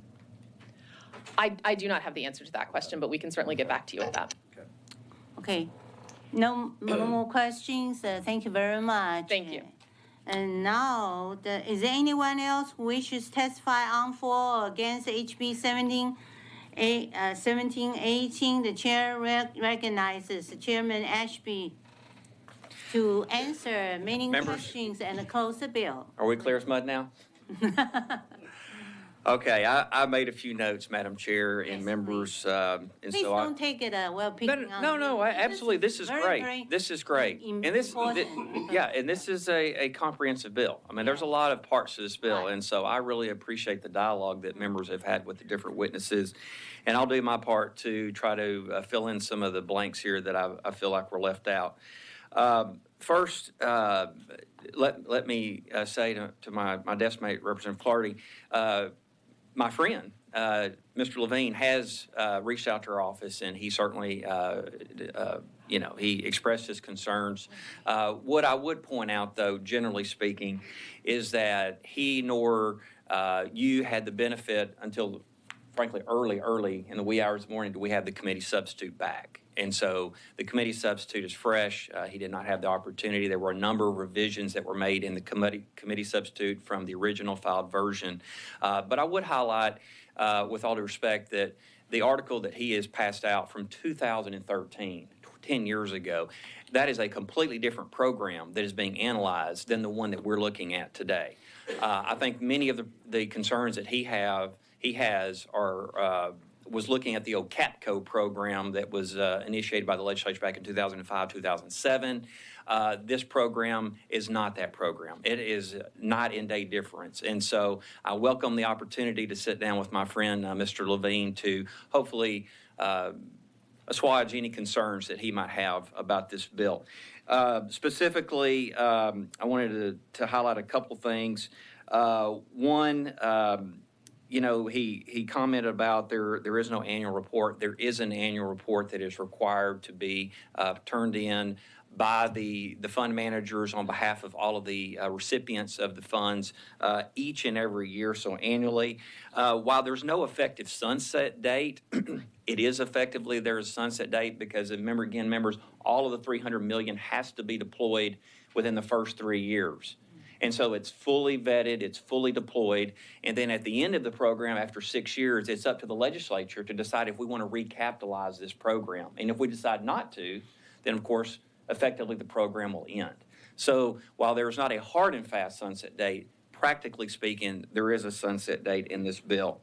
I do not have the answer to that question, but we can certainly get back to you with that. Okay, no more questions. Thank you very much. Thank you. And now, is there anyone else who wishes to testify on for or against HB 1718? The chair recognizes Chairman Ashby to answer many Members. questions and close the bill. Are we clear as mud now? Okay, I made a few notes, Madam Chair, and Yes, members, and Please so I. don't take it well picking on No, you. absolutely, this is very, great. very This is great. And important. yeah, and this is a comprehensive bill. I mean, there's a lot of parts to this bill, Right. and so I really appreciate the dialogue that members have had with the different witnesses. And I'll do my part to try to fill in some of the blanks here that I feel like were left out. First, let me say to my desk mate, Representative Clardy, my friend, Mr. Levine, has reached out to our office, and he certainly, he expressed his concerns. What I would point out, though, generally speaking, is that he nor you had the benefit until, frankly, early in the wee hours of the morning, do we have the committee substitute back. And so the committee substitute is fresh. He did not have the opportunity. There were a number of revisions that were made in the committee substitute from the original filed version. But I would highlight, with all due respect, that the article that he has passed out from 2013, 10 years ago, that is a completely different program that is being analyzed than the one that we're looking at today. I think many of the concerns that he has are was looking at the old CAPCO program that was initiated by the legislature back in 2005, 2007. This program is not that program. It is not in day difference. And so I welcome the opportunity to sit down with my friend, Mr. Levine, to hopefully assuage any concerns that he might have about this bill. Specifically, I wanted to highlight a couple things. One, he commented about there is no annual report. There is an annual report that is required to be turned in by the fund managers on behalf of all of the recipients of the funds each and every year, so annually. While there's no effective sunset date, it is effectively there's a sunset date because, members, all of the $300 million has to be deployed within the first 3 years. And so it's fully vetted, it's fully deployed, and then at the end of the program, after 6 years, it's up to the legislature to decide if we want to recapitalize this program. And if we decide not to, then of course, effectively the program will end. So while there is not a hard and fast sunset date, practically speaking, there is a sunset date in this bill.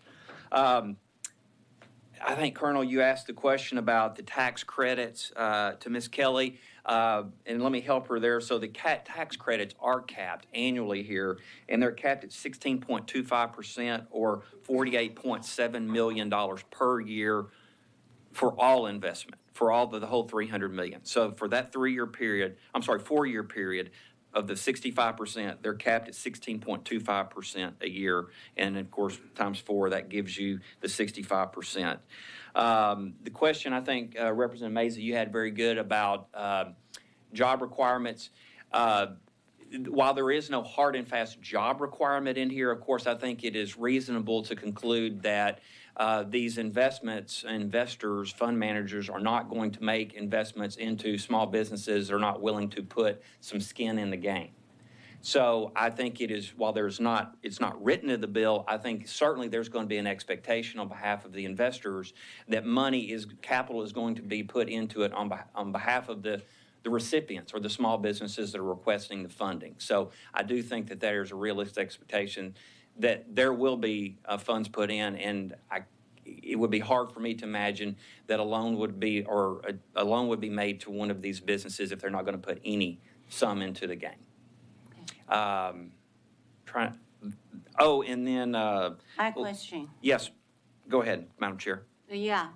I think, Colonel, you asked the question about the tax credits to Ms. Kelly, and let me help her there. So the tax credits are capped annually here, and they're capped at 16.25% or $48.7 million per year for all investment, for all the whole $300 million. So for that 4-year period of the 65%, they're capped at 16.25% a year. And of course, times 4, that gives you the 65%. The question, I think, Representative Meza, you had very good about job requirements. While there is no hard and fast job requirement in here, of course, I think it is reasonable to conclude that these investors, fund managers are not going to make investments into small businesses. They're not willing to put some skin in the game. So I think it is, while it's not written in the bill, I think certainly there's going to be an expectation on behalf of the investors that capital is going to be put into it on behalf of the recipients or the small businesses that are requesting the funding. So I do think that there's a realistic expectation that there will be funds put in, and it would be hard for me to imagine that a loan would be made to one of these businesses if they're not going to put any sum into the game. Okay. And then I have a question. Yes, go ahead, Madam Chair. Yeah,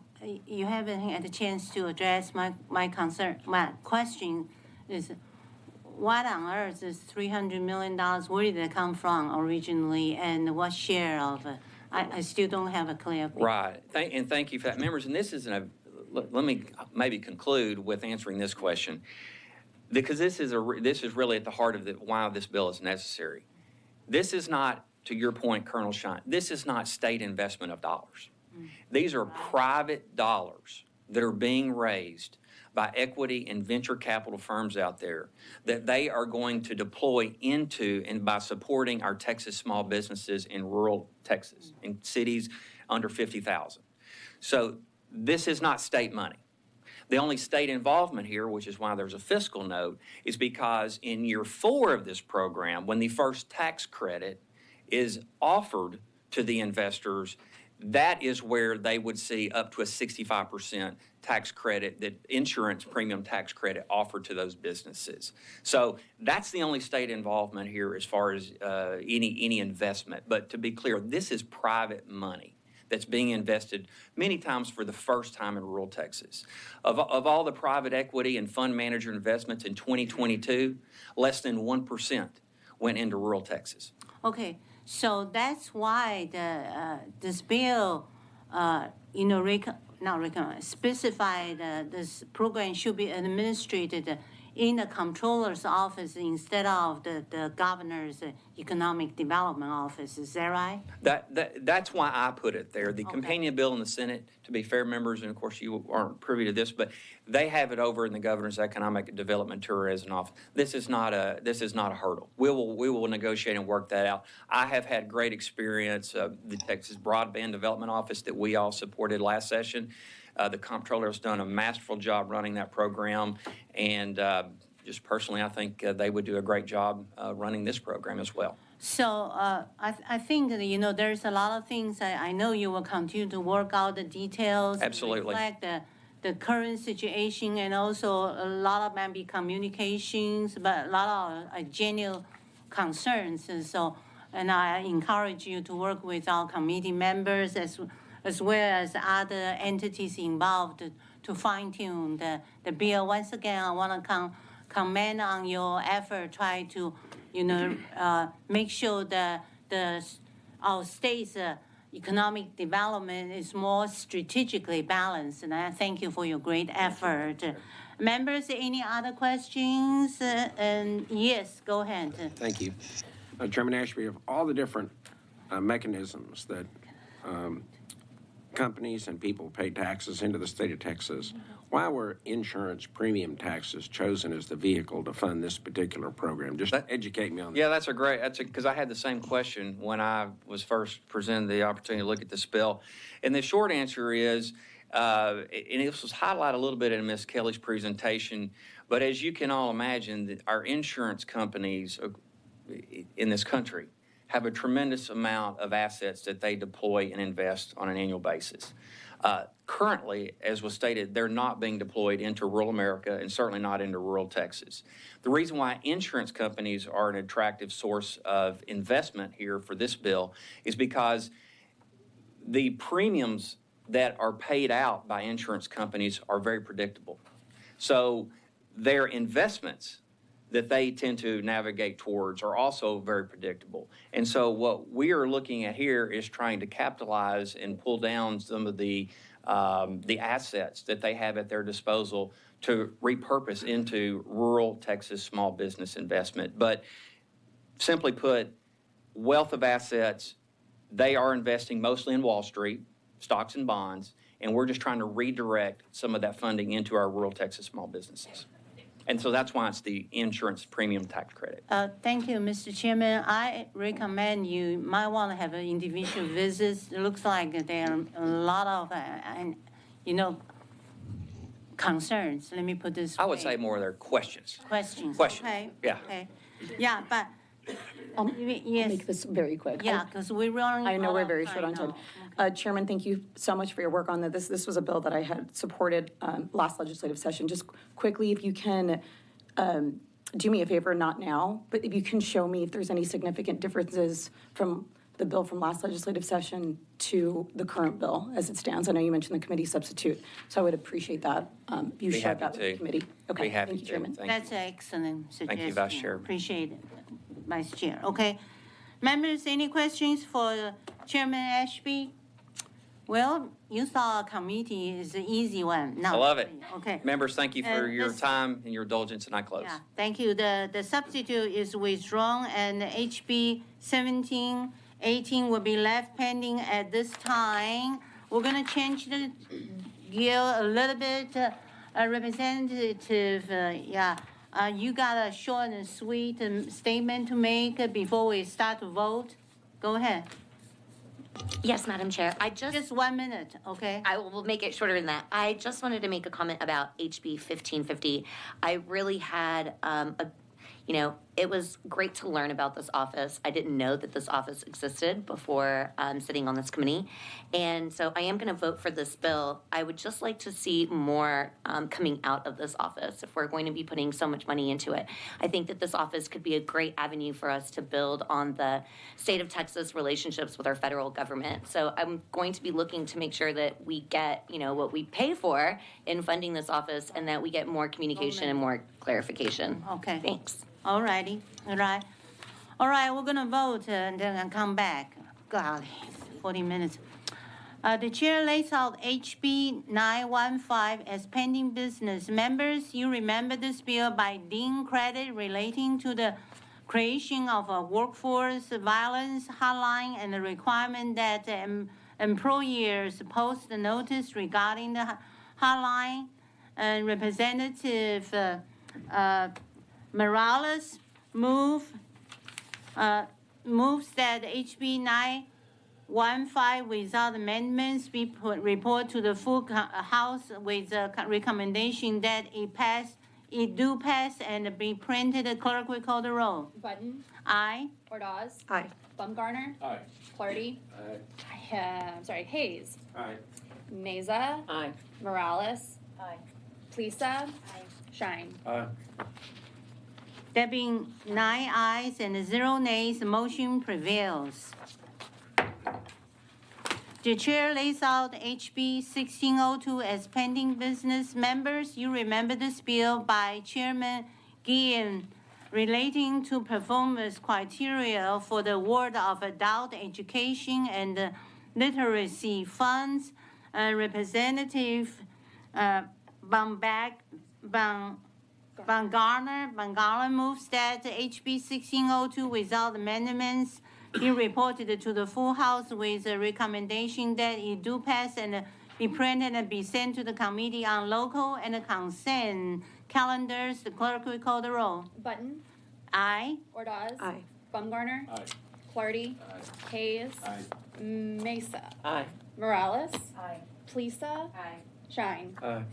you haven't had a chance to address my concern. My question is, what on earth is $300 million? Where did it come from originally, and what share of it? I still don't have a clear picture. Right, and thank you for that, members. And this isn't let me maybe conclude with answering this question, because this is really at the heart of why this bill is necessary. This is not, to your point, Colonel Shine, this is not state investment of dollars. These are private dollars that are being raised by equity and venture capital firms out there that they are going to deploy into and by supporting our Texas small businesses in rural Texas, in cities under 50,000. So this is not state money. The only state involvement here, which is why there's a fiscal note, is because in year 4 of this program, when the first tax credit is offered to the investors, that is where they would see up to a 65% tax credit, that insurance premium tax credit offered to those businesses. So that's the only state involvement here as far as any investment. But to be clear, this is private money that's being invested many times for the first time in rural Texas. Of all the private equity and fund manager investments in 2022, less than 1% went into rural Texas. Okay. So that's why this bill, specified this program should be administered in the comptroller's office instead of the governor's economic development office. Is that right? That's why I put it there. The companion bill in the Senate, to be fair, members, and of course you aren't privy to this, but they have it over in the governor's economic development tourism office. This is not a hurdle. We will negotiate and work that out. I have had great experience. The Texas Broadband Development Office that we all supported last session. The comptroller has done a masterful job running that program, and just personally, I think they would do a great job running this program as well. So I think there's a lot of things. I know you will continue to work out the details. Absolutely. Reflect the current situation, and also a lot of maybe communications, but a lot of genuine concerns. And I encourage you to work with our committee members as well as other entities involved to fine-tune the bill. Once again, I want to comment on your effort, try to, make sure that our state's economic development is more strategically balanced. And I thank you for your great effort. Members, any other questions? And yes, go ahead. Thank you. Chairman Ashby, of all the different mechanisms that companies and people pay taxes into the state of Texas, why were insurance premium taxes chosen as the vehicle to fund this particular program? Just educate me on that. Yeah, because I had the same question when I was first presented the opportunity to look at this bill. And the short answer is, and this was highlighted a little bit in Ms. Kelly's presentation, but as you can all imagine, our insurance companies in this country have a tremendous amount of assets that they deploy and invest on an annual basis. Currently, as was stated, they're not being deployed into rural America and certainly not into rural Texas. The reason why insurance companies are an attractive source of investment here for this bill is because the premiums that are paid out by insurance companies are very predictable. So their investments that they tend to navigate towards are also very predictable. And so what we are looking at here is trying to capitalize and pull down some of the assets that they have at their disposal to repurpose into rural Texas small business investment. But simply put, wealth of assets, they are investing mostly in Wall Street, stocks and bonds, and we're just trying to redirect some of that funding into our rural Texas small businesses. And so that's why it's the insurance premium tax credit. Thank you, Mr. Chairman. I recommend you might want to have an individual visits. It looks like there are a lot of, concerns. Let me put this I would say more of their questions. Questions. Okay. Yeah. Okay. Yeah, but I'll yes. make this very quick. Yeah, because we're running. I know out we're of very short on time. now. Chairman, thank you so much for your work on this. This was a bill that I had supported last legislative session. Just quickly, if you can do me a favor, not now, but if you can show me if there's any significant differences from the bill from last legislative session to the current bill as it stands. I know you mentioned the committee substitute, so I would appreciate that if you shared that with the committee. Okay, thank you, Chairman. That's an excellent suggestion. Thank you, Vice Chair. Appreciate it, Vice Chair. Okay. Members, any questions for Chairman Ashby? Well, you saw a committee is an easy one. No. I love it. Okay. Members, thank you for your this- time and your indulgence, and I close. Yeah, thank you. The substitute is withdrawn, and HB 1718 will be left pending at this time. We're gonna change the gear a little bit. Representative, you got a short and sweet statement to make before we start to vote. Go ahead. Yes, Madam Chair. Just 1 minute, okay? I will make it shorter than that. I just wanted to make a comment about HB 1550. I really had it was great to learn about this office. I didn't know that this office existed before sitting on this committee. And so I am going to vote for this bill. I would just like to see more coming out of this office if we're going to be putting so much money into it. I think that this office could be a great avenue for us to build on the state of Texas relationships with our federal government. So I'm going to be looking to make sure that we get, what we pay for in funding this office and that we get more communication and more clarification. Okay. Thanks. All righty, all right. All right, we're gonna vote and then come back. Golly, 40 minutes. The chair lays out HB 915 as pending business. Members, you remember this bill by Dean Credit relating to the creation of a workforce violence hotline and the requirement that employers post a notice regarding the hotline. And Representative Morales moves that HB 915 without amendments be report to the full House with a recommendation that it do pass and be printed. The clerk will call the roll. Button. Aye. Ordaz. Aye. Bumgarner. Aye. Clardy. Aye. Hayes. Aye. Mesa. Aye. Morales. Aye. Plisa. Shine. Aye. There being 9 ayes and 0 nays, the motion prevails. The chair lays out HB 1602 as pending business. Members, you remember this bill by Chairman Guillen relating to performance criteria for the award of adult education and literacy funds. Representative Bumgarner moves that HB 1602 without amendments be reported to the full House with a recommendation that it do pass and be printed and be sent to the Committee on Local and Consent calendars. The clerk will call the roll. Button. Aye. Ordaz. Aye. Bumgarner. Aye. Clardy. Aye. Hayes. Aye. Mesa. Aye. Morales. Aye. Plisa. Aye. Shine. Aye.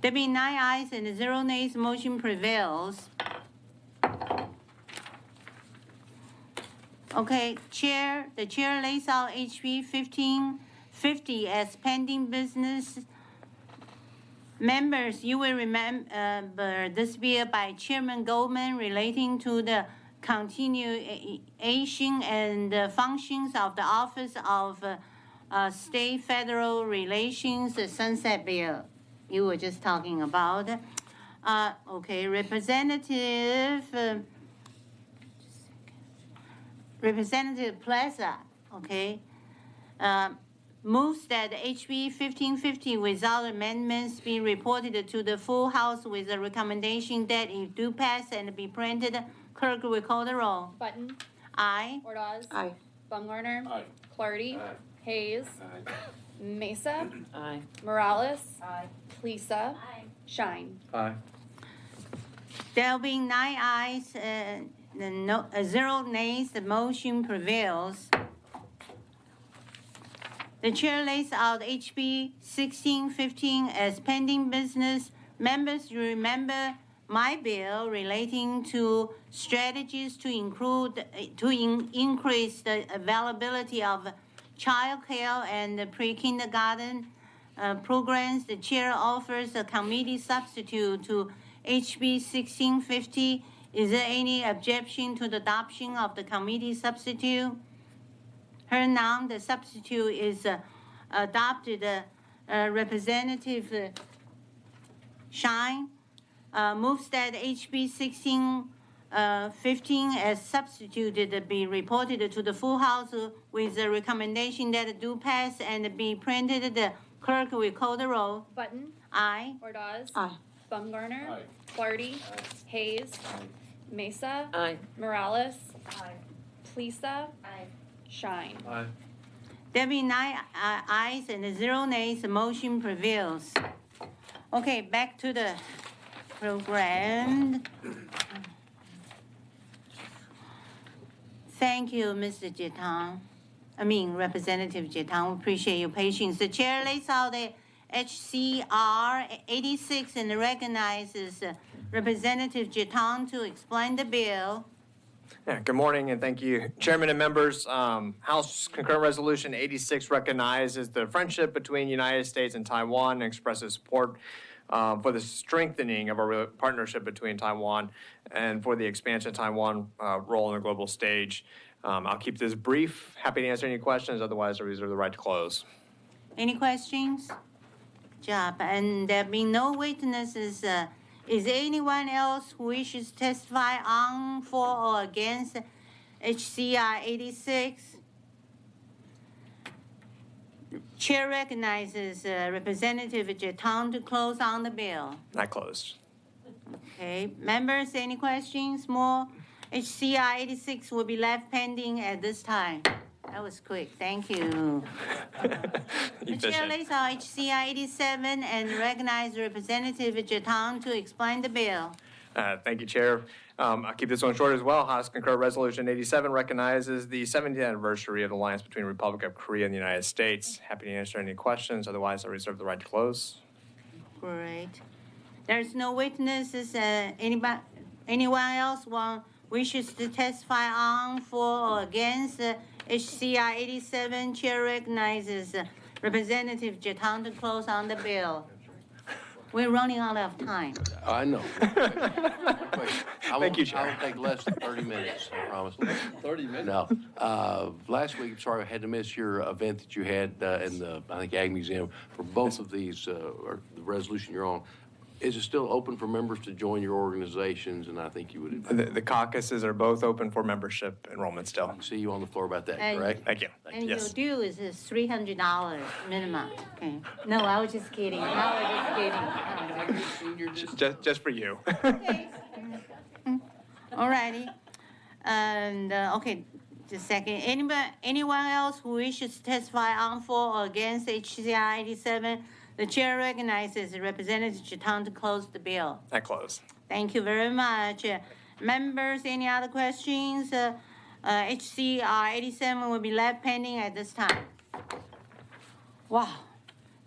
There be 9 ayes and 0 nays, motion prevails. Okay, the chair lays out HB 1550 as pending business. Members, you will remember this bill by Chairman Goldman relating to the continuation and the functions of the Office of State-Federal Relations, the Sunset Bill you were just talking about. Okay, Representative Plaza, okay, moves that HB 1550 without amendments be reported to the full House with a recommendation that it do pass and be printed. Clerk will call the roll. Button. Aye. Ordaz. Aye. Baumgartner. Aye. Clardy. Hayes. Mesa. Aye. Morales. Plisa. Shine. Aye. There being 9 ayes and 0 nays, the motion prevails. The chair lays out HB 1615 as pending business. Members, you remember my bill relating to strategies to increase the availability of child care and pre-kindergarten programs. The chair offers a committee substitute to HB 1650. Is there any objection to the adoption of the committee substitute? Hearing none, the substitute is adopted. Representative Shine moves that HB 1615 as substituted be reported to the full House with a recommendation that it do pass and be printed. The clerk will call the roll. Button. Aye. Ordaz. Aye. Baumgartner. Clardy. Hayes. Mesa. Aye. Morales. Plisa. Shine. Aye. There be 9 ayes and 0 nays. The motion prevails. Okay, back to the program. Thank you, Mr. Representative Jetang. Appreciate your patience. The chair lays out the HCR 86 and recognizes Representative Jetang to explain the bill. Yeah, good morning and thank you, Chairman and members. House Concurrent Resolution 86 recognizes the friendship between the United States and Taiwan and expresses support for the strengthening of our partnership between Taiwan and for the expansion of Taiwan's role on the global stage. I'll keep this brief. Happy to answer any questions. Otherwise, I reserve the right to close. Any questions? Good job. And there being no witnesses, is there anyone else who wishes to testify on, for, or against HCR 86? Chair recognizes Representative Jetang to close on the bill. I closed. Okay, members, any questions? More? HCR 86 will be left pending at this time. That was quick, thank you. The chair lays out HCR 87 and recognize Representative Jetang to explain the bill. Thank you, Chair. I'll keep this one short as well. House Concurrent Resolution 87 recognizes the 70th anniversary of the alliance between the Republic of Korea and the United States. Happy to answer any questions. Otherwise, I reserve the right to close. Great. There's no witnesses. Anyone else wishes to testify on, for, or against HCR 87? Chair recognizes Representative Jetang to close on the bill. We're running out of time. I know. Thank you, Chair. I will take less than 30 minutes, I promise. 30 minutes? No. Last week, sorry, I had to miss your event that you had in the, I think, Ag Museum. For both of these, or the resolution you're on, is it still open for members to join your organizations? And I think you would. The caucuses are both open for membership enrollment still. See you on the floor about that, And- correct? Thank you. And Yes. your due is $300 minimum. Okay. No, I was just kidding. I was just kidding. Just for you. All righty. And, okay, just a second. Anyone else who wishes to testify on, for, or against HCR 87? The chair recognizes Representative Jetang to close the bill. I close. Thank you very much. Members, any other questions? HCR 87 will be left pending at this time. Wow.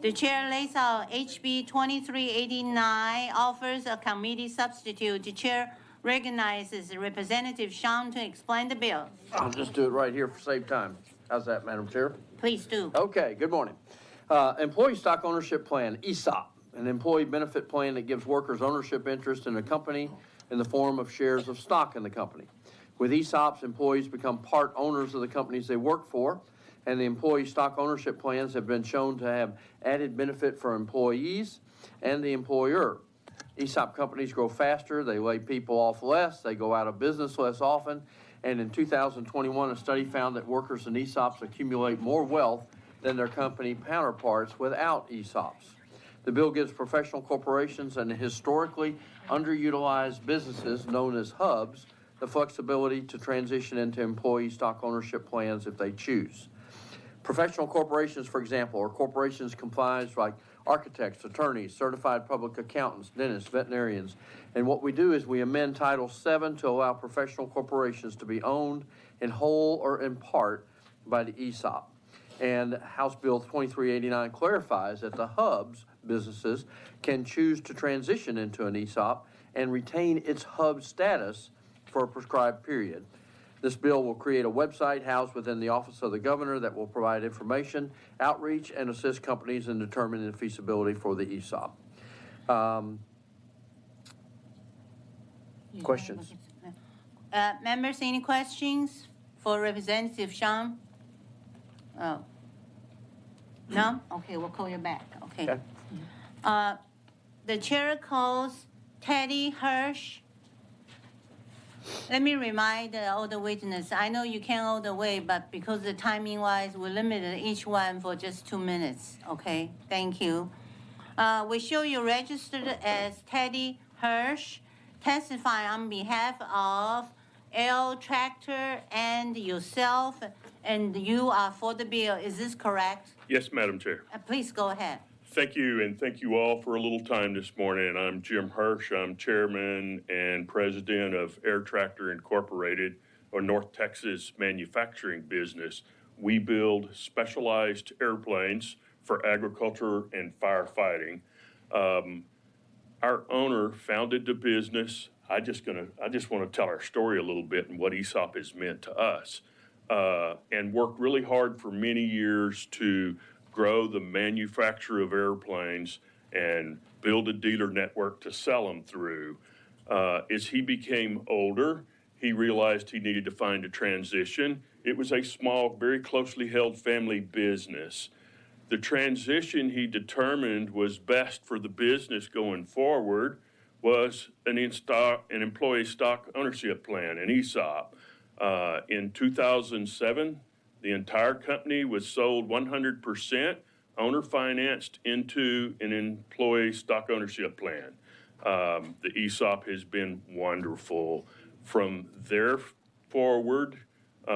The chair lays out HB 2389, offers a committee substitute. The chair recognizes Representative Sean to explain the bill. I'll just do it right here for save time. How's that, Madam Chair? Please do. Okay, good morning. Employee Stock Ownership Plan, ESOP, an employee benefit plan that gives workers ownership interest in a company in the form of shares of stock in the company. With ESOPs, employees become part owners of the companies they work for, and the employee stock ownership plans have been shown to have added benefit for employees and the employer. ESOP companies grow faster, they lay people off less, they go out of business less often, and in 2021, a study found that workers in ESOPs accumulate more wealth than their company counterparts without ESOPs. The bill gives professional corporations and historically underutilized businesses known as hubs the flexibility to transition into employee stock ownership plans if they choose. Professional corporations, for example, are corporations comprised like architects, attorneys, certified public accountants, dentists, veterinarians. And what we do is we amend Title VII to allow professional corporations to be owned in whole or in part by the ESOP. And House Bill 2389 clarifies that the hubs businesses can choose to transition into an ESOP and retain its hub status for a prescribed period. This bill will create a website housed within the Office of the Governor that will provide information, outreach, and assist companies in determining the feasibility for the ESOP. Questions? Members, any questions for Representative Sean? Oh. No? Okay, we'll call you back. Okay. The chair calls Teddy Hirsch. Let me remind all the witnesses, I know you can't all the way, but because the timing wise, we limited each one for just 2 minutes. Okay, thank you. We show you registered as Teddy Hirsch, testifying on behalf of L Tractor and yourself, and you are for the bill. Is this correct? Yes, Madam Chair. Please go ahead. Thank you, and thank you all for a little time this morning. I'm Jim Hirsch. I'm chairman and president of Air Tractor Incorporated, a North Texas manufacturing business. We build specialized airplanes for agriculture and firefighting. Our owner founded the business. I just want to tell our story a little bit and what ESOP has meant to us, and worked really hard for many years to grow the manufacture of airplanes and build a dealer network to sell them through. As he became older, he realized he needed to find a transition. It was a small, very closely held family business. The transition he determined was best for the business going forward was an employee stock ownership plan, an ESOP. In 2007, the entire company was sold 100% owner financed into an employee stock ownership plan. The ESOP has been wonderful. From there forward,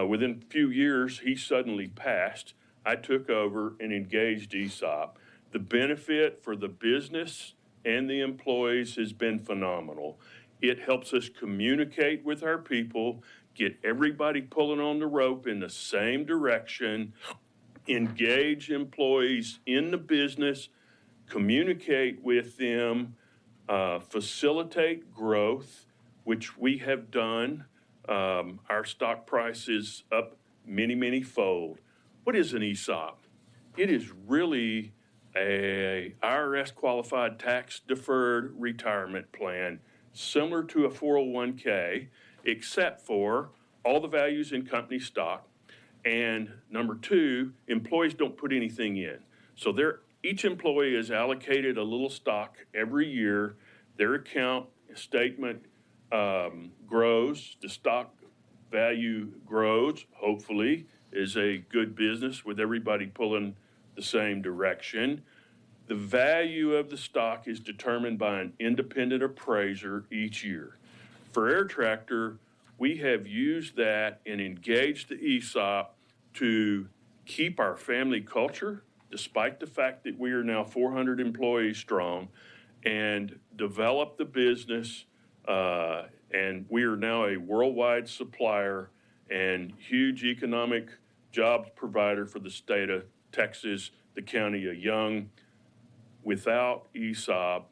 within a few years, he suddenly passed. I took over and engaged ESOP. The benefit for the business and the employees has been phenomenal. It helps us communicate with our people, get everybody pulling on the rope in the same direction, engage employees in the business, communicate with them, facilitate growth, which we have done. Our stock price is up many, many fold. What is an ESOP? It is really a IRS qualified tax deferred retirement plan, similar to a 401k, except for all the values in company stock. And number two, employees don't put anything in. So each employee is allocated a little stock every year. Their account statement grows, the stock value grows, hopefully, is a good business with everybody pulling the same direction. The value of the stock is determined by an independent appraiser each year. For Air Tractor, we have used that and engaged the ESOP to keep our family culture, despite the fact that we are now 400 employees strong, and develop the business. And we are now a worldwide supplier and huge economic jobs provider for the state of Texas, the county of Young. Without ESOP,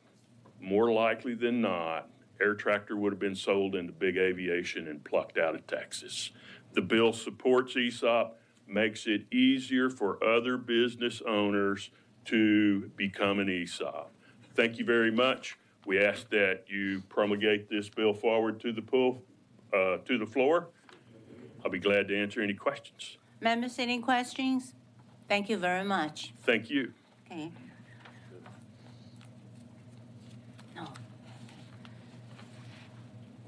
more likely than not, Air Tractor would have been sold into big aviation and plucked out of Texas. The bill supports ESOP, makes it easier for other business owners to become an ESOP. Thank you very much. We ask that you promulgate this bill forward to the floor. I'll be glad to answer any questions. Members, any questions? Thank you very much. Thank you. Okay. No.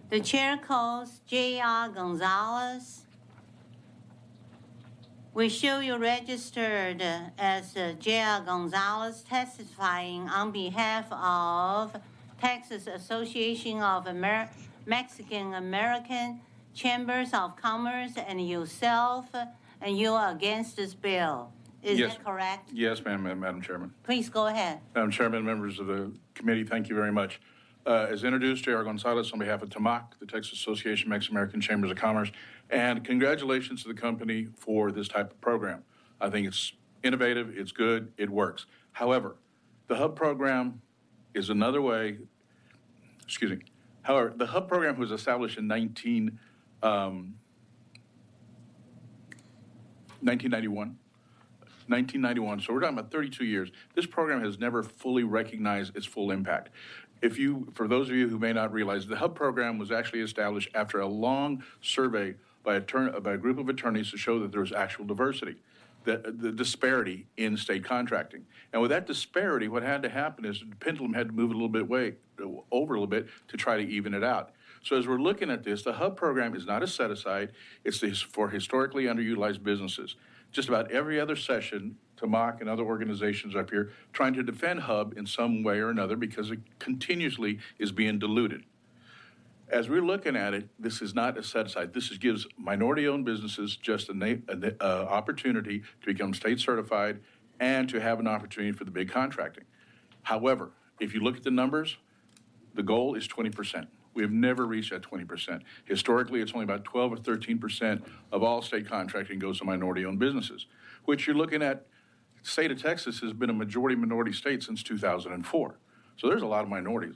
The chair calls J.R. Gonzalez. We show you registered as J.R. Gonzalez testifying on behalf of Texas Association of Mexican American Chambers of Commerce and yourself, and you are against this bill. Is Yes. that correct? Yes, Madam Chairman. Please go ahead. Madam Chairman, members of the committee, thank you very much. As introduced, J.R. Gonzalez on behalf of TAMAC, the Texas Association of Mexican American Chambers of Commerce, and congratulations to the company for this type of program. I think it's innovative, it's good, it works. However, the HUB program is another way, however, the HUB program was established in 1991, so we're talking about 32 years. This program has never fully recognized its full impact. For those of you who may not realize, the HUB program was actually established after a long survey by a group of attorneys to show that there was actual diversity, the disparity in state contracting. And with that disparity, what had to happen is the pendulum had to move a little bit over a little bit to try to even it out. So as we're looking at this, the HUB program is not a set-aside. It's for historically underutilized businesses. Just about every other session, TAMAC and other organizations up here trying to defend HUB in some way or another because it continuously is being diluted. As we're looking at it, this is not a set-aside. This gives minority-owned businesses just an opportunity to become state certified and to have an opportunity for the big contracting. However, if you look at the numbers, the goal is 20%. We have never reached that 20%. Historically, it's only about 12 or 13% of all state contracting goes to minority-owned businesses, which you're looking at. The state of Texas has been a majority-minority state since 2004. So there's a lot of minorities,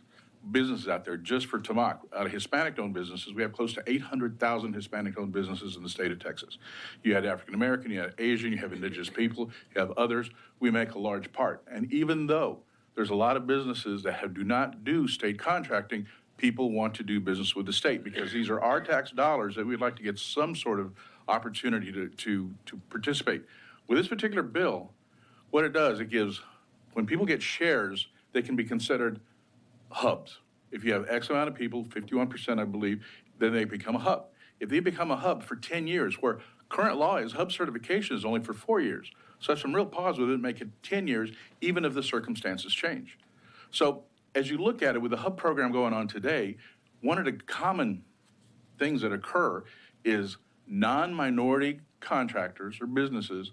businesses out there just for TAMAC. Out of Hispanic-owned businesses, we have close to 800,000 Hispanic-owned businesses in the state of Texas. You had African-American, you had Asian, you have indigenous people, you have others. We make a large part. And even though there's a lot of businesses that do not do state contracting, people want to do business with the state because these are our tax dollars that we'd like to get some sort of opportunity to participate. With this particular bill, what it does, it gives, when people get shares, they can be considered hubs. If you have X amount of people, 51% I believe, then they become a hub. If they become a hub for 10 years, where current law is hub certification is only for 4 years. So that's some real pause with it, make it 10 years, even if the circumstances change. So as you look at it with the HUB program going on today, one of the common things that occur is non-minority contractors or businesses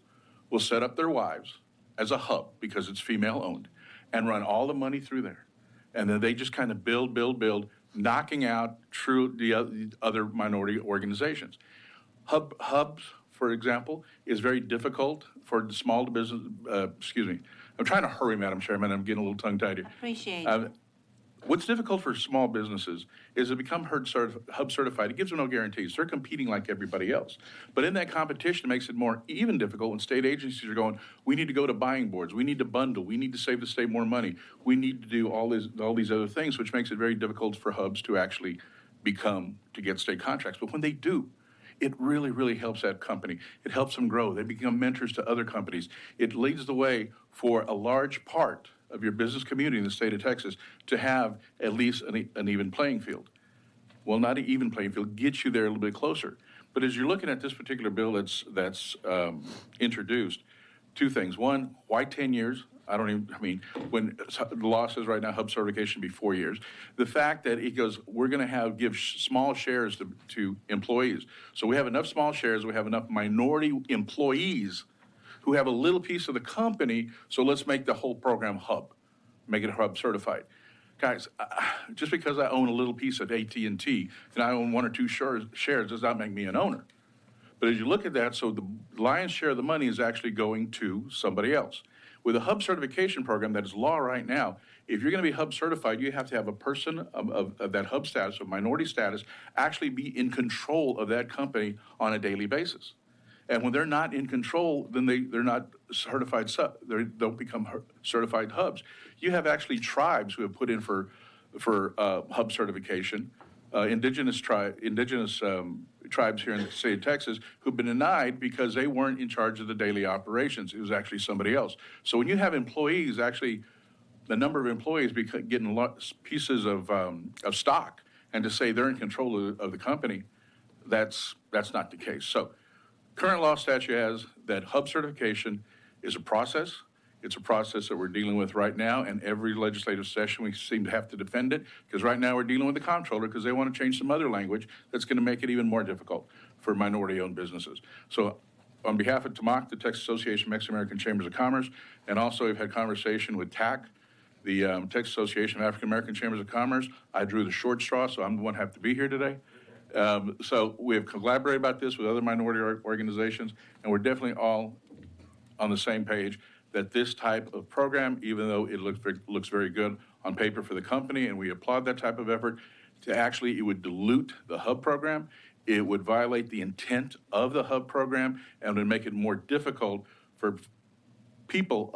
will set up their wives as a hub because it's female owned and run all the money through there. And then they just kind of build, knocking out the other minority organizations. Hubs, for example, is very difficult for the small business, I'm trying to hurry, Madam Chairman. I'm getting a little tongue-tied here. Appreciate it. What's difficult for small businesses is to become HUB certified. It gives them no guarantees. They're competing like everybody else. But in that competition, it makes it more even difficult when state agencies are going, we need to go to buying boards. We need to bundle. We need to save the state more money. We need to do all these other things, which makes it very difficult for hubs to actually to get state contracts. But when they do, it really, really helps that company. It helps them grow. They become mentors to other companies. It leads the way for a large part of your business community in the state of Texas to have at least an even playing field. Well, not an even playing field, gets you there a little bit closer. But as you're looking at this particular bill that's introduced, two things. One, why 10 years? When the law says right now HUB certification be 4 years, the fact that it goes, we're going to give small shares to employees. So we have enough small shares, we have enough minority employees who have a little piece of the company, so let's make the whole program HUB, make it HUB certified. Guys, just because I own a little piece of AT&T and I own 1 or 2 shares does not make me an owner. But as you look at that, so the lion's share of the money is actually going to somebody else. With a HUB certification program that is law right now, if you're going to be hub certified, you have to have a person of that hub status, of minority status, actually be in control of that company on a daily basis. And when they're not in control, then they're not certified, they don't become certified hubs. You have actually tribes who have put in for hub certification, indigenous tribes here in the state of Texas who've been denied because they weren't in charge of the daily operations. It was actually somebody else. So when you have employees, actually, the number of employees getting pieces of stock, and to say they're in control of the company, that's not the case. So current law statute has that hub certification is a process. It's a process that we're dealing with right now, and every legislative session we seem to have to defend it, because right now we're dealing with the comptroller because they want to change some other language that's going to make it even more difficult for minority-owned businesses. So on behalf of TAMAC, the Texas Association of Mexican American Chambers of Commerce, and also we've had conversation with TAC, the Texas Association of African American Chambers of Commerce. I drew the short straw, so I'm the one who have to be here today. So we have collaborated about this with other minority organizations, and we're definitely all on the same page that this type of program, even though it looks very good on paper for the company, and we applaud that type of effort, it would dilute the hub program. It would violate the intent of the hub program and would make it more difficult for people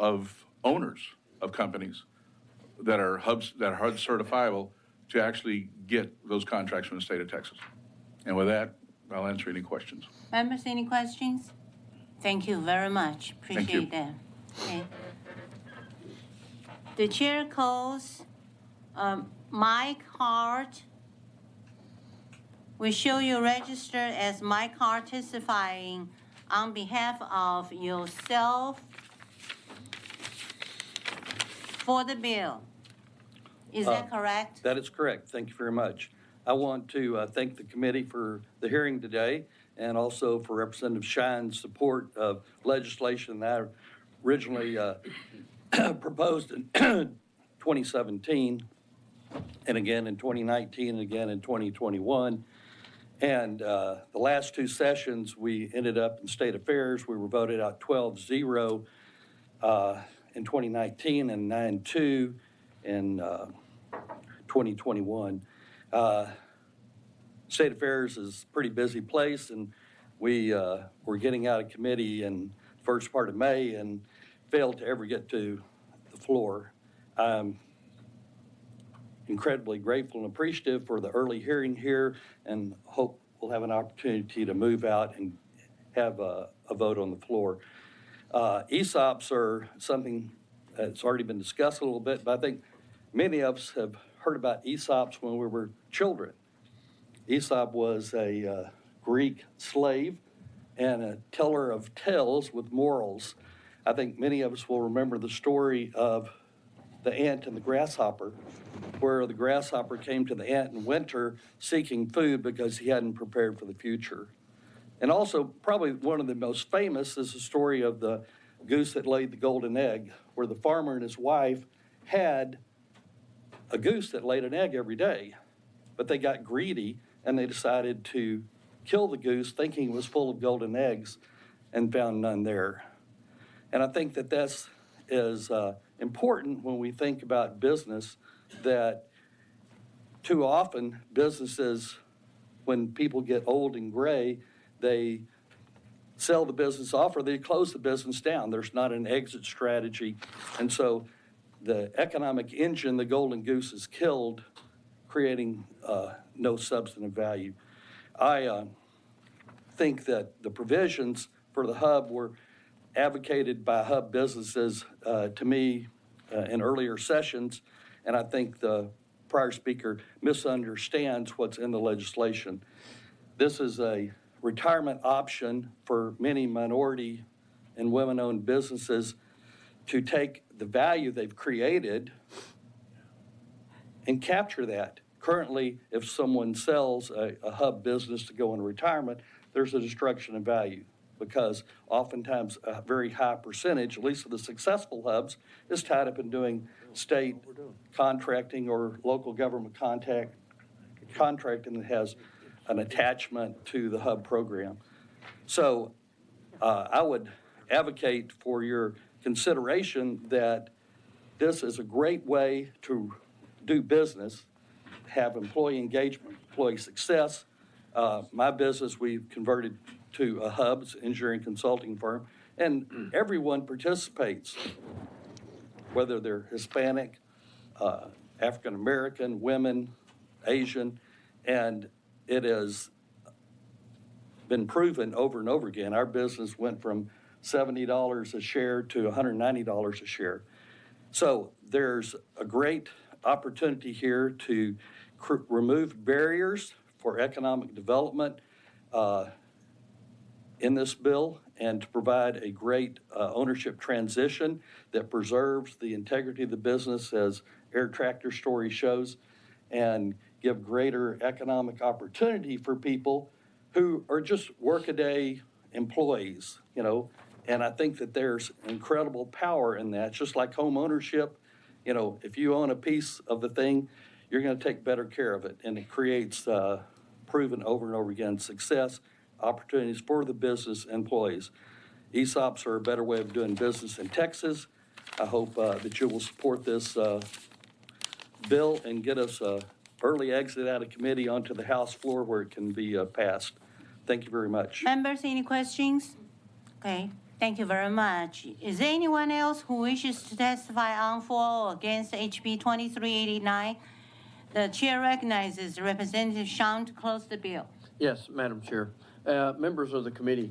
owners of companies that are hub certifiable to actually get those contracts from the state of Texas. And with that, I'll answer any questions. Members, any questions? Thank you very much. Appreciate that. Okay. The chair calls Mike Hart. We show you registered as Mike Hart testifying on behalf of yourself for the bill. Is that correct? That is correct. Thank you very much. I want to thank the committee for the hearing today, and also for Representative Shine's support of legislation that I originally proposed in 2017, and again in 2019, and again in 2021. And the last two sessions, we ended up in State Affairs. We were voted out 12-0 in 2019 and 9-2 in 2021. State Affairs is a pretty busy place, and we were getting out of committee in the first part of May and failed to ever get to the floor. I'm incredibly grateful and appreciative for the early hearing here, and hope we'll have an opportunity to move out and have a vote on the floor. ESOPs are something that's already been discussed a little bit, but I think many of us have heard about ESOPs when we were children. Aesop was a Greek slave and a teller of tales with morals. I think many of us will remember the story of the ant and the grasshopper, where the grasshopper came to the ant in winter seeking food because he hadn't prepared for the future. And also, probably one of the most famous is the story of the goose that laid the golden egg, where the farmer and his wife had a goose that laid an egg every day, but they got greedy and they decided to kill the goose thinking it was full of golden eggs, and found none there. And I think that this is important when we think about business, that too often businesses, when people get old and gray, they sell the business off or they close the business down. There's not an exit strategy. And so the economic engine, the golden goose, is killed, creating no substantive value. I think that the provisions for the hub were advocated by hub businesses to me in earlier sessions, and I think the prior speaker misunderstands what's in the legislation. This is a retirement option for many minority and women-owned businesses to take the value they've created and capture that. Currently, if someone sells a hub business to go into retirement, there's a destruction of value, because oftentimes a very high percentage, at least of the successful hubs, is tied up in doing state contracting or local government contracting that has an attachment to the hub program. So I would advocate for your consideration that this is a great way to do business, have employee engagement, employee success. My business, we've converted to a Hubs engineering consulting firm, and everyone participates, whether they're Hispanic, African-American, women, Asian, and it has been proven over and over again. Our business went from $70 a share to $190 a share. So there's a great opportunity here to remove barriers for economic development in this bill and to provide a great ownership transition that preserves the integrity of the business, as Air Tractor story shows, and give greater economic opportunity for people who are just workaday employees, you know. And I think that there's incredible power in that, just like home ownership. You know, if you own a piece of the thing, you're going to take better care of it. And it creates proven over and over again success, opportunities for the business employees. ESOPs are a better way of doing business in Texas. I hope that you will support this bill and get us an early exit out of committee onto the House floor where it can be passed. Thank you very much. Members, any questions? Okay, thank you very much. Is there anyone else who wishes to testify on for or against HB 2389? The chair recognizes Representative Shawn to close the bill. Yes, Madam Chair. Members of the committee,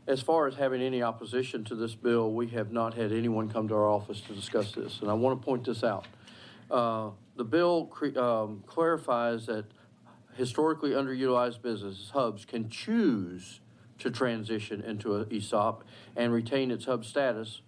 as far as having any opposition to this bill, we have not had anyone come to our office to discuss this, and I want to point this out. The bill clarifies that historically underutilized businesses, hubs, can choose to transition into an ESOP and retain its hub status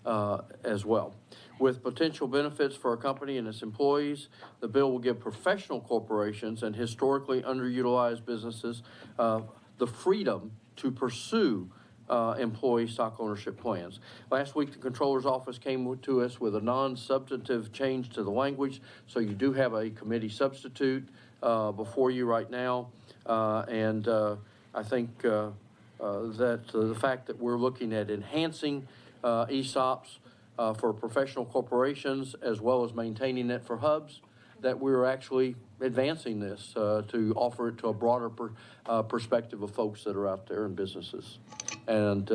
as well. With potential benefits for a company and its employees, the bill will give professional corporations and historically underutilized businesses the freedom to pursue employee stock ownership plans. Last week, the Controller's Office came to us with a non-substantive change to the language, so you do have a committee substitute before you right now, and I think that the fact that we're looking at enhancing ESOPs for professional corporations as well as maintaining it for hubs, that we're actually advancing this to offer it to a broader perspective of folks that are out there in businesses. And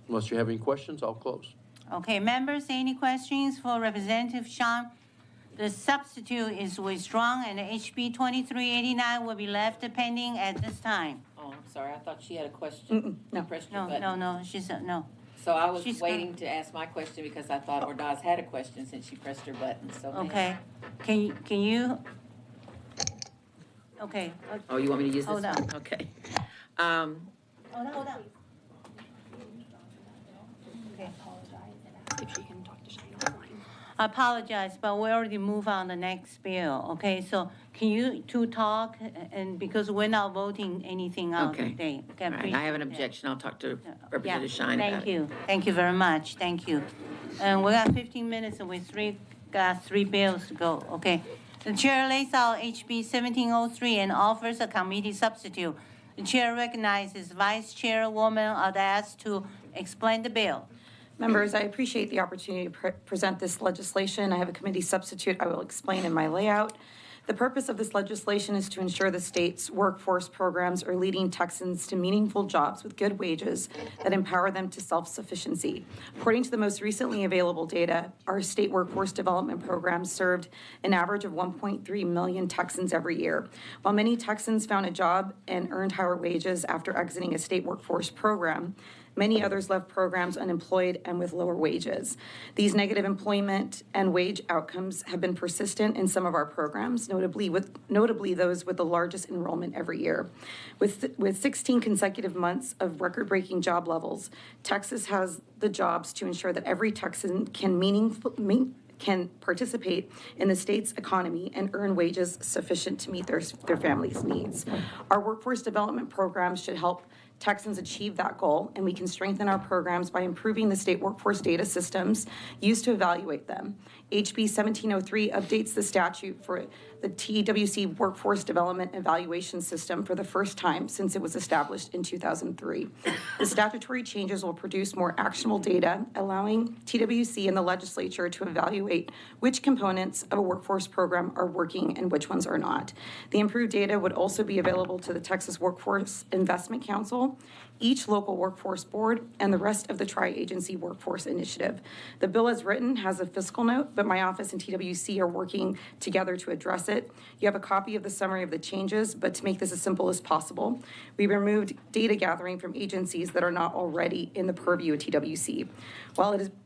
unless you have any questions, I'll close. Okay, members, any questions for Representative Shawn? The substitute is withdrawn and HB 2389 will be left pending at this time. Oh, I'm sorry, I thought she had a question. No, no, she said no. So I was waiting to ask my question because I thought Ordaz had a question since she pressed her button, so. Okay, can you, okay. Oh, you want me to use this Hold one? on. Okay. Hold on. Okay. If she can talk to Shane offline. I apologize, but we already moved on the next bill, okay? So can you two talk, and because we're not voting anything out Okay. today. Okay, All right, I have an objection. I'll talk to Representative Shine about it. Thank you. Thank you very much. Thank you. And we got 15 minutes and we got three bills to go, okay? The chair lays out HB 1703 and offers a committee substitute. The chair recognizes Vice Chairwoman Ordaz to explain the bill. Members, I appreciate the opportunity to present this legislation. I have a committee substitute I will explain in my layout. The purpose of this legislation is to ensure the state's workforce programs are leading Texans to meaningful jobs with good wages that empower them to self-sufficiency. According to the most recently available data, our state workforce development programs served an average of 1.3 million Texans every year. While many Texans found a job and earned higher wages after exiting a state workforce program, many others left programs unemployed and with lower wages. These negative employment and wage outcomes have been persistent in some of our programs, notably those with the largest enrollment every year. With 16 consecutive months of record-breaking job levels, Texas has the jobs to ensure that every Texan can participate in the state's economy and earn wages sufficient to meet their family's needs. Our workforce development programs should help Texans achieve that goal, and we can strengthen our programs by improving the state workforce data systems used to evaluate them, HB 1703 updates the statute for the TWC Workforce Development Evaluation System for the first time since it was established in 2003. The statutory changes will produce more actionable data, allowing TWC and the legislature to evaluate which components of a workforce program are working and which ones are not. The improved data would also be available to the Texas Workforce Investment Council, each local workforce board, and the rest of the Tri-Agency Workforce Initiative. The bill as written has a fiscal note, but my office and TWC are working together to address it. You have a copy of the summary of the changes, but to make this as simple as possible, we removed data gathering from agencies that are not already in the purview of TWC.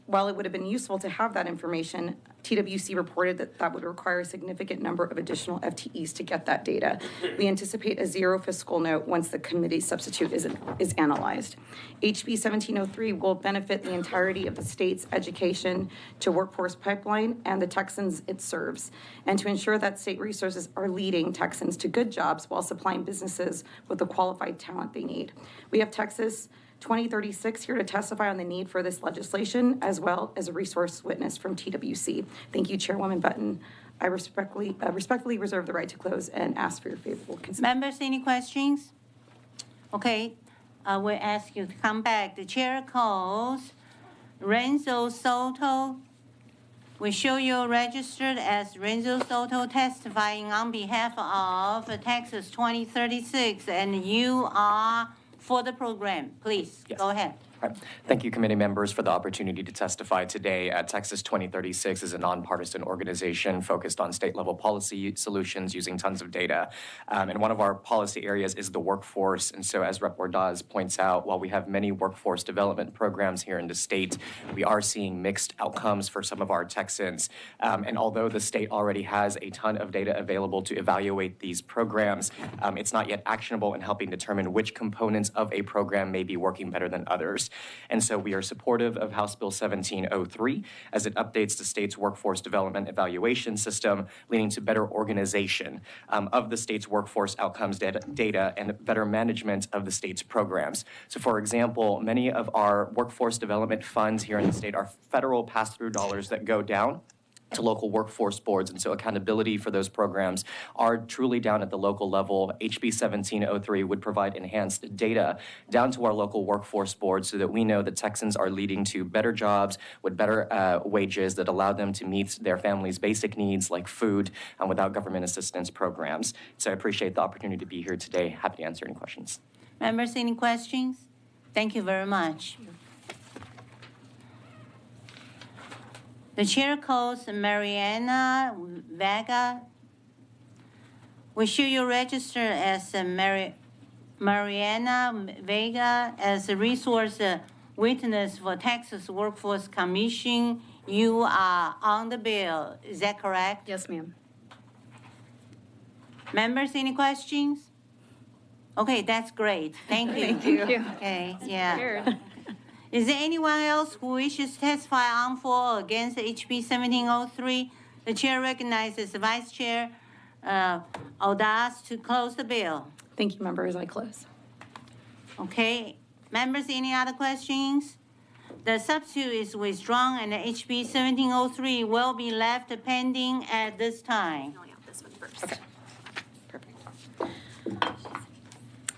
While it would have been useful to have that information, TWC reported that that would require a significant number of additional FTEs to get that data. We anticipate a zero fiscal note once the committee substitute is analyzed. HB 1703 will benefit the entirety of the state's education to workforce pipeline and the Texans it serves, and to ensure that state resources are leading Texans to good jobs while supplying businesses with the qualified talent they need. We have Texas 2036 here to testify on the need for this legislation, as well as a resource witness from TWC. Thank you, Chairwoman Button. I respectfully reserve the right to close and ask for your favorable consent. Members, any questions? Okay, I will ask you to come back. The chair calls Renzo Soto. We show you registered as Renzo Soto testifying on behalf of Texas 2036, and you are for the program. Please, go ahead. Thank you, committee members, for the opportunity to testify today. Texas 2036 is a nonpartisan organization focused on state-level policy solutions using tons of data. And one of our policy areas is the workforce. And so as Rep. Ordaz points out, while we have many workforce development programs here in the state, we are seeing mixed outcomes for some of our Texans. And although the state already has a ton of data available to evaluate these programs, it's not yet actionable in helping determine which components of a program may be working better than others. And so we are supportive of House Bill 1703 as it updates the state's workforce development evaluation system, leading to better organization of the state's workforce outcomes data and better management of the state's programs. So for example, many of our workforce development funds here in the state are federal pass-through dollars that go down to local workforce boards, and so accountability for those programs are truly down at the local level. HB 1703 would provide enhanced data down to our local workforce boards so that we know that Texans are leading to better jobs with better wages that allow them to meet their families' basic needs like food and without government assistance programs. So I appreciate the opportunity to be here today. Happy to answer any questions. Members, any questions? Thank you very much. The chair calls Mariana Vega. We show you register as Mariana Vega as a resource witness for Texas Workforce Commission. You are on the bill. Is that correct? Yes, ma'am. Members, any questions? Okay, that's great. Thank you. Thank you. Okay, yeah. Is there anyone else who wishes to testify on for or against HB 1703? The chair recognizes the Vice Chair Ordaz to close the bill. Thank you, members. I close. Okay. Members, any other questions? The substitute is withdrawn and the HB 1703 will be left pending at this time. This one first. Okay. Perfect.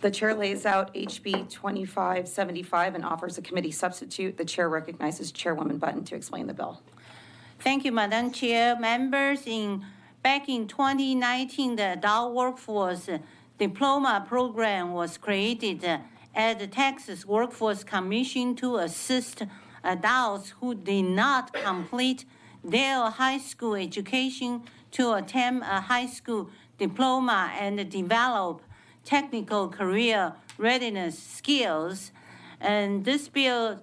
The chair lays out HB 2575 and offers a committee substitute. The chair recognizes Chairwoman Button to explain the bill. Thank you, Madam Chair. Members, back in 2019, the Adult Workforce Diploma Program was created at the Texas Workforce Commission to assist adults who did not complete their high school education to attain a high school diploma and develop technical career readiness skills. And this bill,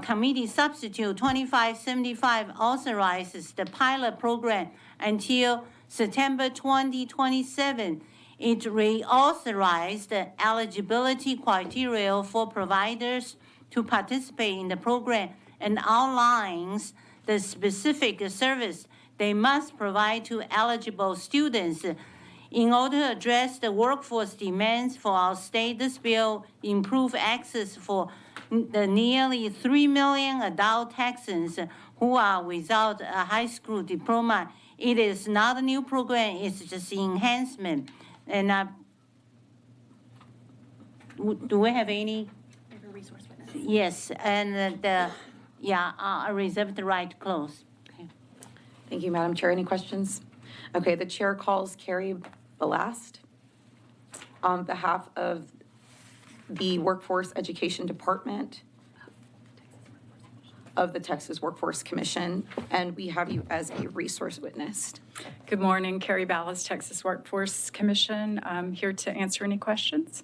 committee substitute 2575 authorizes the pilot program until September 2027. It reauthorized the eligibility criteria for providers to participate in the program and outlines the specific service they must provide to eligible students. In order to address the workforce demands for our state, this bill improves access for the nearly 3 million adult Texans who are without a high school diploma. It is not a new program, it's just enhancement. And do we have any? Resource witness. Yes, and I reserve the right to close. Okay. Thank you, Madam Chair. Any questions? Okay, the chair calls Carrie Belast on behalf of the Workforce Education Department of the Texas Workforce Commission, and we have you as a resource witness. Good morning, Carrie Ballas, Texas Workforce Commission. I'm here to answer any questions.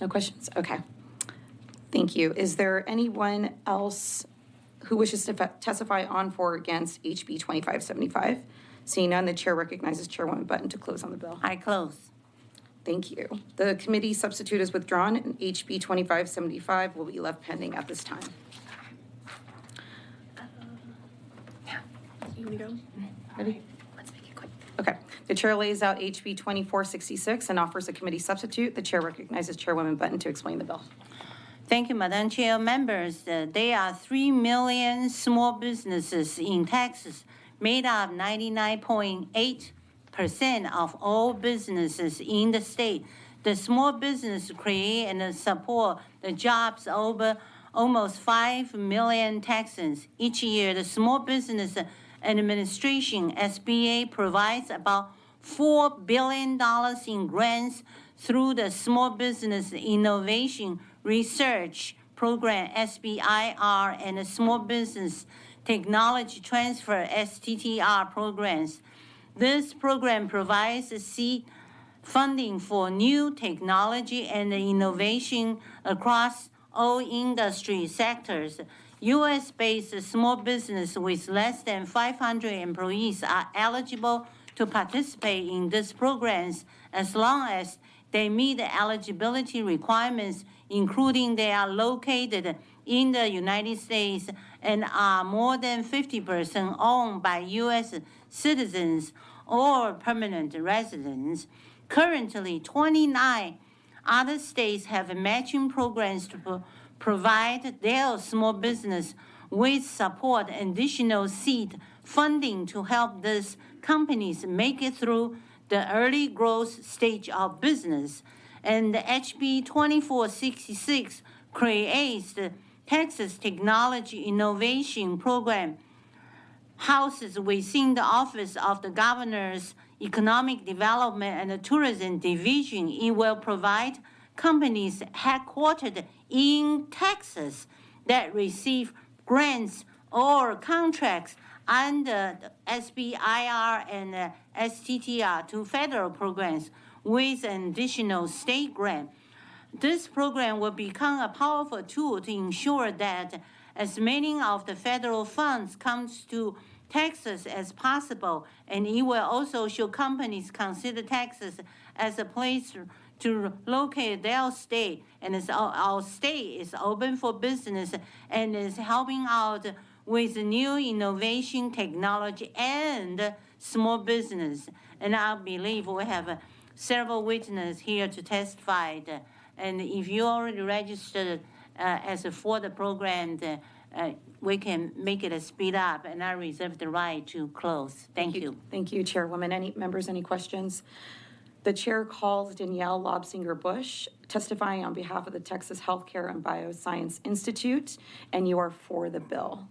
No questions? Okay. Thank you. Is there anyone else who wishes to testify on, for, or against HB 2575? Seeing none, the chair recognizes Chairwoman Button to close on the bill. I close. Thank you. The committee substitute is withdrawn, and HB 2575 will be left pending at this time. You want to go? Ready? Let's make it quick. Okay. The chair lays out HB 2466 and offers a committee substitute. The chair recognizes Chairwoman Button to explain the bill. Thank you, Madam Chair. Members, there are 3 million small businesses in Texas, made up 99.8% of all businesses in the state. The small business create and support the jobs over almost 5 million Texans. Each year, the Small Business Administration, SBA, provides about $4 billion in grants through the Small Business Innovation Research Program, SBIR, and the Small Business Technology Transfer, STTR programs. This program provides seed funding for new technology and innovation across all industry sectors. U.S.-based small business with less than 500 employees are eligible to participate in these programs as long as they meet the eligibility requirements, including they are located in the United States and are more than 50% owned by U.S. citizens or permanent residents. Currently, 29 other states have matching programs to provide their small business with support and additional seed funding to help these companies make it through the early growth stage of business. And the HB 2466 creates the Texas Technology Innovation Program, houses within the Office of the Governor's Economic Development and the Tourism Division. It will provide companies headquartered in Texas that receive grants or contracts under the SBIR and STTR to federal programs with an additional state grant. This program will become a powerful tool to ensure that as many of the federal funds comes to Texas as possible, and it will also show companies consider Texas as a place to locate their state, and our state is open for business and is helping out with new innovation, technology, and small business. And I believe we have several witnesses here to testify. And if you already registered as for the program, we can make it a speed up, and I reserve the right to close. Thank you. Thank you, Chairwoman. Any members, any questions? The chair calls Danielle Lobsinger Bush, testifying on behalf of the Texas Healthcare and Bioscience Institute, and you are for the bill.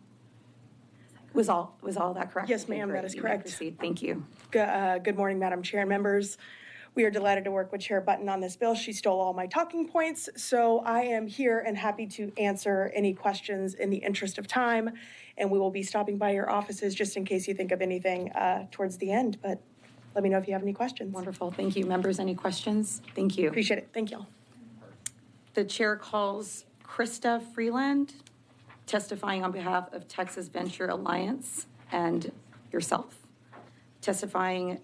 Was all that correct? Yes, ma'am, that is correct. Proceed. Thank you. Good morning, Madam Chair and members. We are delighted to work with Chair Button on this bill. She stole all my talking points, so I am here and happy to answer any questions in the interest of time, and we will be stopping by your offices just in case you think of anything towards the end, but let me know if you have any questions. Wonderful. Thank you. Members, any questions? Thank you. Appreciate it. Thank you. The chair calls Krista Freeland, testifying on behalf of Texas Venture Alliance and yourself, testifying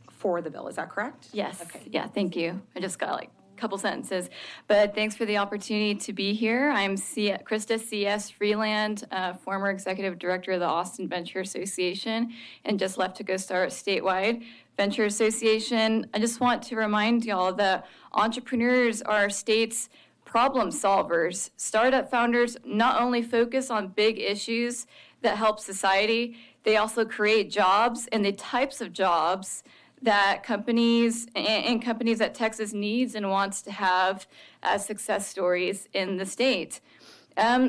for the bill. Is that correct? Yes. Okay. Yeah, thank you. I just got like a couple sentences, but thanks for the opportunity to be here. I'm Krista C.S. Freeland, former executive director of the Austin Venture Association, and just left to go start statewide Venture Association. I just want to remind y'all that entrepreneurs are our state's problem solvers. Startup founders not only focus on big issues that help society, they also create jobs and the types of jobs that companies that Texas needs and wants to have as success stories in the state.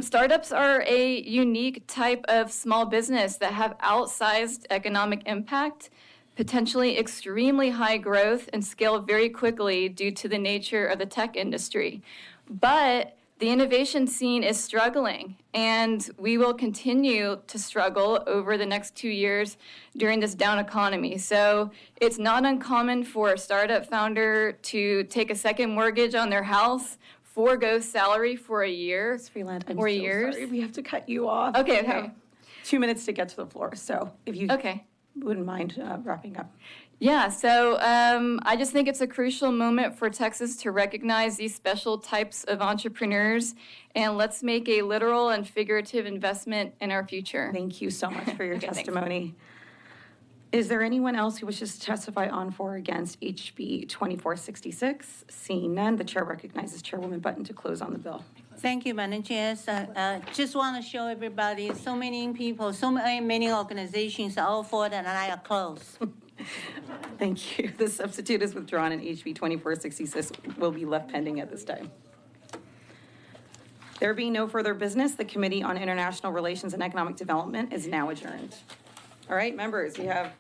Startups are a unique type of small business that have outsized economic impact, potentially extremely high growth, and scale very quickly due to the nature of the tech industry. But the innovation scene is struggling, and we will continue to struggle over the next 2 years during this down economy. So it's not uncommon for a startup founder to take a second mortgage on their house, forego salary for a year, Freeland, I'm or so years. sorry. We have to cut you off. Okay, We have okay. 2 minutes to get to the floor, so if you Okay. wouldn't mind wrapping up. Yeah, so I just think it's a crucial moment for Texas to recognize these special types of entrepreneurs, and let's make a literal and figurative investment in our future. Thank you so much for your Okay, thanks. testimony. Is there anyone else who wishes to testify on for or against HB 2466? Seeing none, the chair recognizes Chairwoman Button to close on the bill. Thank you, Madam Chair. Just want to show everybody, so many people, so many organizations are all for it, and I are close. Thank you. The substitute is withdrawn, and HB 2466 will be left pending at this time. There being no further business, the Committee on International Relations and Economic Development is now adjourned. All right, members, we have